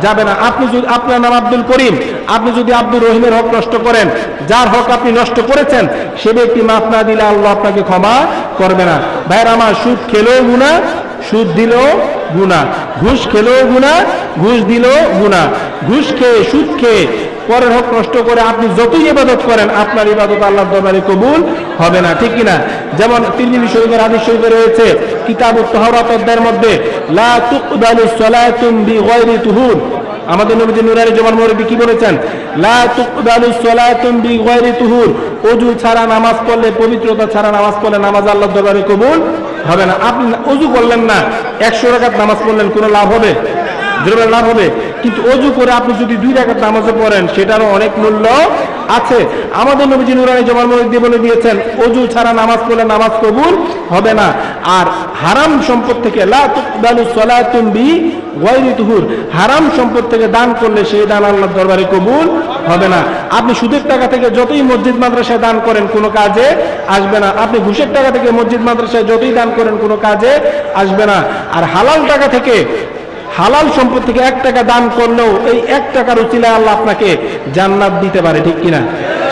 যাবে না। আপনি যদি, আপনার নাম আব্দুল করিম, আপনি যদি আব্দুর রহিমের হক নষ্ট করেন, যার হক আপনি নষ্ট করেছেন সে ব্যক্তি মাফ না দিলে আল্লাহ আপনাকে ক্ষমা করবে না। ভাইয়ের আমার, সুদ খেলেও গুনাহ, সুদ দিলেও গুনাহ, ঘুষ খেলেও গুনাহ, ঘুষ দিলেও গুনাহ। ঘুষ খেয়ে, সুদ খেয়ে, পরের হক নষ্ট করে আপনি যতই ইবাদত করেন, আপনার ইবাদত আল্লাহর দরবারে কবুল হবে না, ঠিক কিনা? যেমন তিরমিজি শরীফের হাদিস শরীফে রয়েছে, কিতাবুত তাহারাত অধ্যায়ের মধ্যে, লা তুকবালু সালাতুম বিগায়রি তুহুর। আমাদের নবীজি নুরানি জবান মোবারক কি বলেছেন? লা তুকবালু সালাতুম বিগায়রি তুহুর, ওযু ছাড়া নামাজ পড়লে, পবিত্রতা ছাড়া নামাজ পড়লে নামাজ আল্লাহর দরবারে কবুল হবে না। আপনি ওযু করলেন না, 100 রাকাত নামাজ পড়লেন, কোনো লাভ হবে? জোরে লাভ হবে? কিন্তু ওযু করে আপনি যদি 2 রাকাত নামাজও পড়েন, সেটারও অনেক মূল্য আছে। আমাদের নবীজি নুরানি জবান মোবারক দিয়ে বলে দিয়েছেন, ওযু ছাড়া নামাজ পড়লে নামাজ কবুল হবে না। আর হারাম সম্পদ থেকে, লা তুকবালু সালাতুম বিগায়রি তুহুর, হারাম সম্পদ থেকে দান করলে সেই দান আল্লাহর দরবারে কবুল হবে না। আপনি সুদের টাকা থেকে যতই মসজিদ মাদ্রাসায় দান করেন, কোনো কাজে আসবে না। আপনি ঘুষের টাকা থেকে মসজিদ মাদ্রাসায় যতই দান করেন, কোনো কাজে আসবে না। আর হালাল টাকা থেকে, হালাল সম্পদ থেকে 1 টাকা দান করলেও এই 1 টাকার উসিলায় আল্লাহ আপনাকে জান্নাত দিতে পারে, ঠিক কিনা?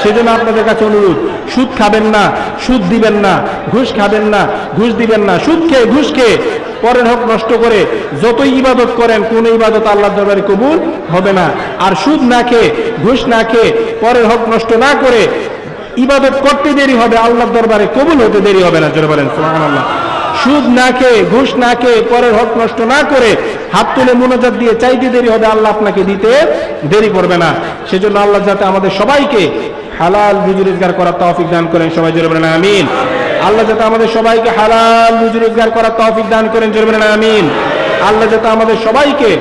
সেজন্য আপনাদের কাছে অনুরোধ, সুদ খাবেন না, সুদ দিবেন না, ঘুষ খাবেন না, ঘুষ দিবেন না। সুদ খেয়ে, ঘুষ খেয়ে, পরের হক নষ্ট করে যতই ইবাদত করেন, কোনো ইবাদত আল্লাহর দরবারে কবুল হবে না। আর সুদ না খেয়ে, ঘুষ না খেয়ে, পরের হক নষ্ট না করে ইবাদত করতে দেরি হবে, আল্লাহর দরবারে কবুল হতে দেরি হবে না। জোরে বলেন সুবহানাল্লাহ। সুদ না খেয়ে, ঘুষ না খেয়ে, পরের হক নষ্ট না করে হাত তুলে মুনাজাত দিয়ে চাইতে দেরি হবে, আল্লাহ আপনাকে দিতে দেরি করবে না। সেজন্য আল্লাহ যাতে আমাদের সবাইকে হালাল রুজি রোজগার করার তৌফিক দান করেন, সবাই জোরে বলেন আমিন। আল্লাহ যাতে আমাদের সবাইকে হালাল রুজি রোজগার করার তৌফিক দান করেন, জোরে বলেন আমিন। আল্লাহ যাতে আমাদের সবাইকে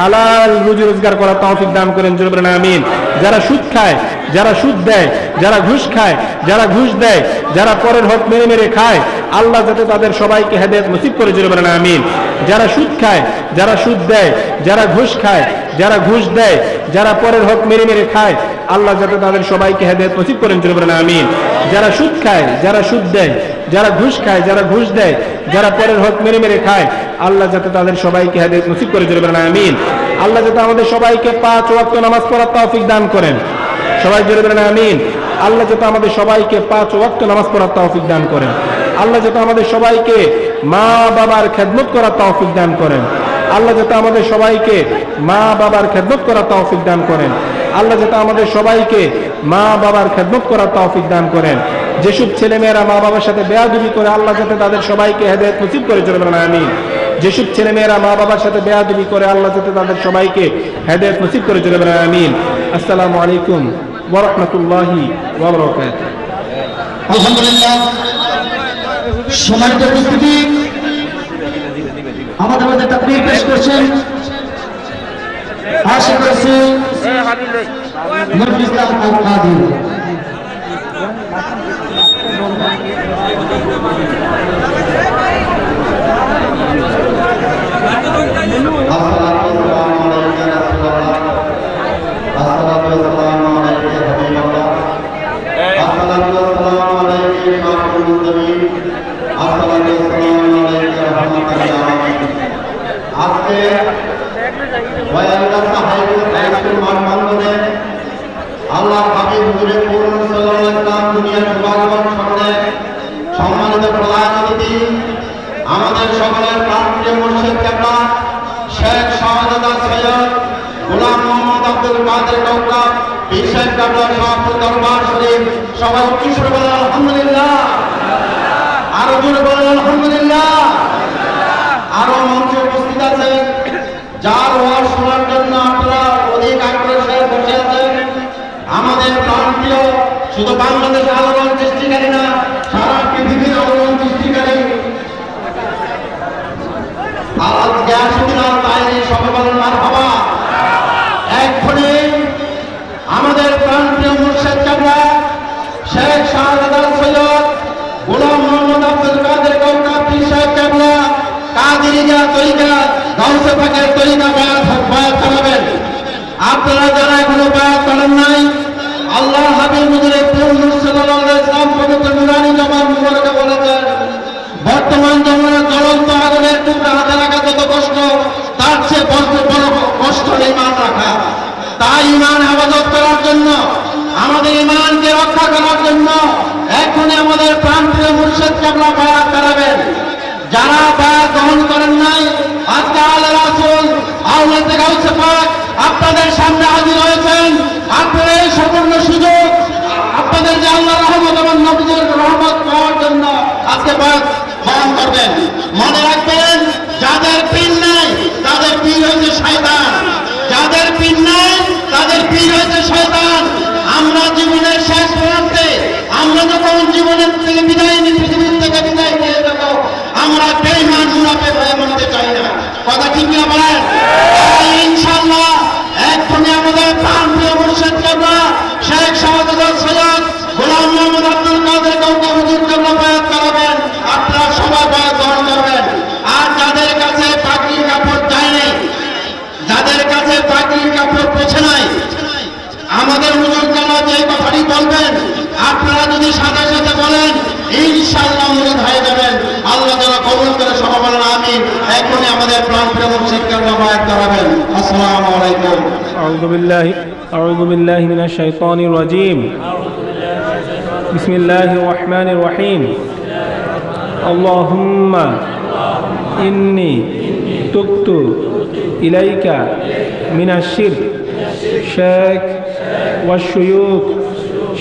হালাল রুজি রোজগার করার তৌফিক দান করেন, জোরে বলেন আমিন। যারা সুদ খায়, যারা সুদ দেয়, যারা ঘুষ খায়, যারা ঘুষ দেয়, যারা পরের হক মেরে মেরে খায়, আল্লাহ যাতে তাদের সবাইকে হেদায়েত নসিব করে, জোরে বলেন আমিন। যারা সুদ খায়, যারা সুদ দেয়, যারা ঘুষ খায়, যারা ঘুষ দেয়, যারা পরের হক মেরে মেরে খায়, আল্লাহ যাতে তাদের সবাইকে হেদায়েত নসিব করেন, জোরে বলেন আমিন। যারা সুদ খায়, যারা সুদ দেয়, যারা ঘুষ খায়, যারা ঘুষ দেয়, যারা পরের হক মেরে মেরে খায়, আল্লাহ যাতে তাদের সবাইকে হেদায়েত নসিব করে, জোরে বলেন আমিন। আল্লাহ যাতে আমাদের সবাইকে 5 ওয়াক্ত নামাজ পড়ার তৌফিক দান করেন, সবাই জোরে বলেন আমিন। আল্লাহ যাতে আমাদের সবাইকে 5 ওয়াক্ত নামাজ পড়ার তৌফিক দান করেন। আল্লাহ যাতে আমাদের সবাইকে মা বাবার খেদমত করার তৌফিক দান করেন। আল্লাহ যাতে আমাদের সবাইকে মা বাবার খেদমত করার তৌফিক দান করেন। আল্লাহ যাতে আমাদের সবাইকে মা বাবার খেদমত করার তৌফিক দান করেন। যেসব ছেলেমেয়েরা মা বাবার সাথে বেয়াদবি করে, আল্লাহ যাতে তাদের সবাইকে হেদায়েত নসিব করে, জোরে বলেন আমিন। যেসব ছেলেমেয়েরা মা বাবার সাথে বেয়াদবি করে, আল্লাহ যাতে তাদের সবাইকে হেদায়েত নসিব করে, জোরে বলেন আমিন। আসসালামু আলাইকুম ওয়া রাহমাতুল্লাহি ওয়া বারাকাতুহু। আলহামদুলিল্লাহ, সম্মানিত উপস্থিতি, আমাদের মধ্যে তাকবীর পেশ করছেন আশিক রাসূল নুরুল ইসলাম আল কাদি। আল্লাহ হাবিব হুজুরে পূর্ণ সাল্লাল্লাহু আলাইহি ওয়াসাল্লাম দুনিয়ার শুভাগমন করতে সম্মানিত প্রধান অতিথি কাবলা শাহপুর দরবার শরীফ সবাই উচ্চস্বরে বলেন আলহামদুলিল্লাহ, আরো জোরে বলেন আলহামদুলিল্লাহ। আরো মঞ্চে উপস্থিত আছেন যার ওয়াজ শোনার জন্য আপনারা অধিক আগ্রহে বসে আছেন। আমাদের প্রাণপ্রিয় শুধু বাংলাদেশ আলোড়ন সৃষ্টিকারী না, সারা পৃথিবীর আলোড়ন সৃষ্টিকারী আজ গিয়াসউদ্দিন আল তাইরি সবাই বলেন মারহাবা। এক্ষুনি আমাদের প্রাণপ্রিয় মুর্শিদ কাবলা শেখ শাহজাদ আল সৈয়দ গোলাম মোহাম্মদ আব্দুল কাদের কৌকা পীর সাহেব কাবলা কাদেরিয়া তরিকা গাউসে পাকের তরিকা বায়াত করাবেন। আপনারা যারা এখনো বায়াত করেন নাই, আল্লাহ হাবিব হুজুরের পূর্ণ সাল্লাল্লাহু আলাইহি ওয়াসাল্লাম পবিত্র নুরানি জবান মুবারকে বলেছেন, বর্তমান জমানার জ্বলন্ত আগুনের টুকরা হাতে রাখা যত কষ্ট, তার চেয়ে বড় কষ্ট ঈমান রাখা। তাই ঈমান হেফাজত করার জন্য, আমাদের ঈমানকে রক্ষা করার জন্য এখনই আমাদের প্রাণপ্রিয় মুর্শিদ কাবলা বায়াত করাবেন। যারা বায়াত গ্রহণ করেন নাই, আজকে আলে রাসূল আওলাদে গাউসে পাক আপনাদের সামনে হাজির হয়েছেন। আপনারা এই সুবর্ণ সুযোগ, আপনাদের যে আল্লাহ রহমত এবং নবীজির রহমত পাওয়ার জন্য আজকে বায়াত গ্রহণ করবেন। মনে রাখবেন, যাদের পীর নাই তাদের পীর হয়েছে শয়তান, যাদের পীর নাই তাদের পীর হয়েছে শয়তান। আমরা জীবনের শেষ প্রান্তে, আমরা যখন জীবনের থেকে বিদায় নিয়ে পৃথিবীর থেকে বিদায় নিয়ে যাব, আমরা বেঈমান মুনাফিক হয়ে মরতে চাই না। কথা ঠিক না বলেন? ইনশাআল্লাহ এক্ষুনি আমাদের প্রাণপ্রিয় মুর্শিদ কাবলা শেখ শাহজাদ আল সৈয়দ গোলাম মোহাম্মদ আব্দুল কাদের কৌকা হুজুর কাবলা বায়াত করাবেন। আপনারা সবাই বায়াত গ্রহণ করবেন। আর যাদের কাছে পাগড়ির কাপড় যায়নি, যাদের কাছে পাগড়ির কাপড় পৌঁছে নাই, আমাদের হুজুর কাবলা যে কথাটি বলবেন আপনারা যদি সাথে সাথে বলেন, ইনশাআল্লাহ মুরিদ হয়ে যাবেন। আল্লাহ যেন কবুল করে সবাই বলেন আমিন। এখনই আমাদের প্রাণপ্রিয় মুর্শিদ কাবলা বায়াত করাবেন। আসসালামু আলাইকুম। أعوذ بالله من الشيطان الرجيم. بسم الله الرحمن الرحيم. اللهم إني تبت إليك من الشرك شيخ والشيوخ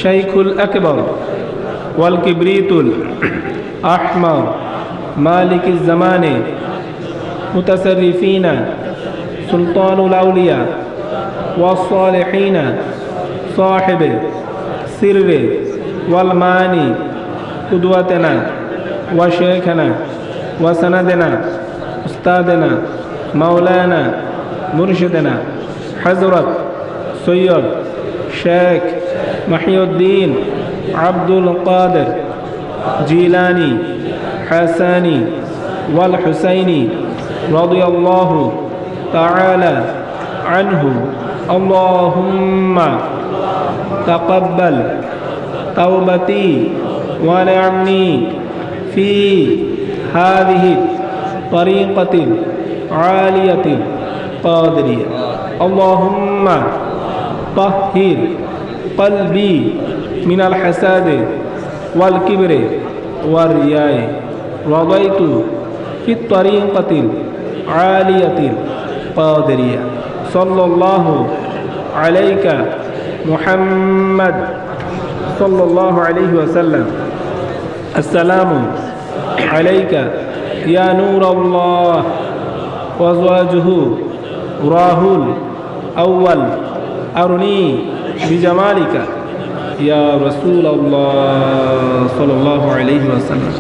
شيخ الأكبر والكبريت الأحمر مالك الزمان متصرفين سلطان الأولياء والصالحين صاحب سر والماني قدوتنا وشيخنا وسندنا أستاذنا مولانا مرشدنا حضرت سيد شيخ محي الدين عبد القادر جيلاني حساني والحسيني رضي الله تعالى عنه. اللهم تقبل توبتي ونعمني في هذه الطريقة العالية القادرية. اللهم طهر قلبي من الحسد والكبر والرياء. رضيت في الطريقة العالية القادرية. صلى الله عليك محمد صلى الله عليه وسلم. السلام عليك يا نور الله وأزواجه راهل أول أرني بجمالك يا رسول الله صلى الله عليه وسلم.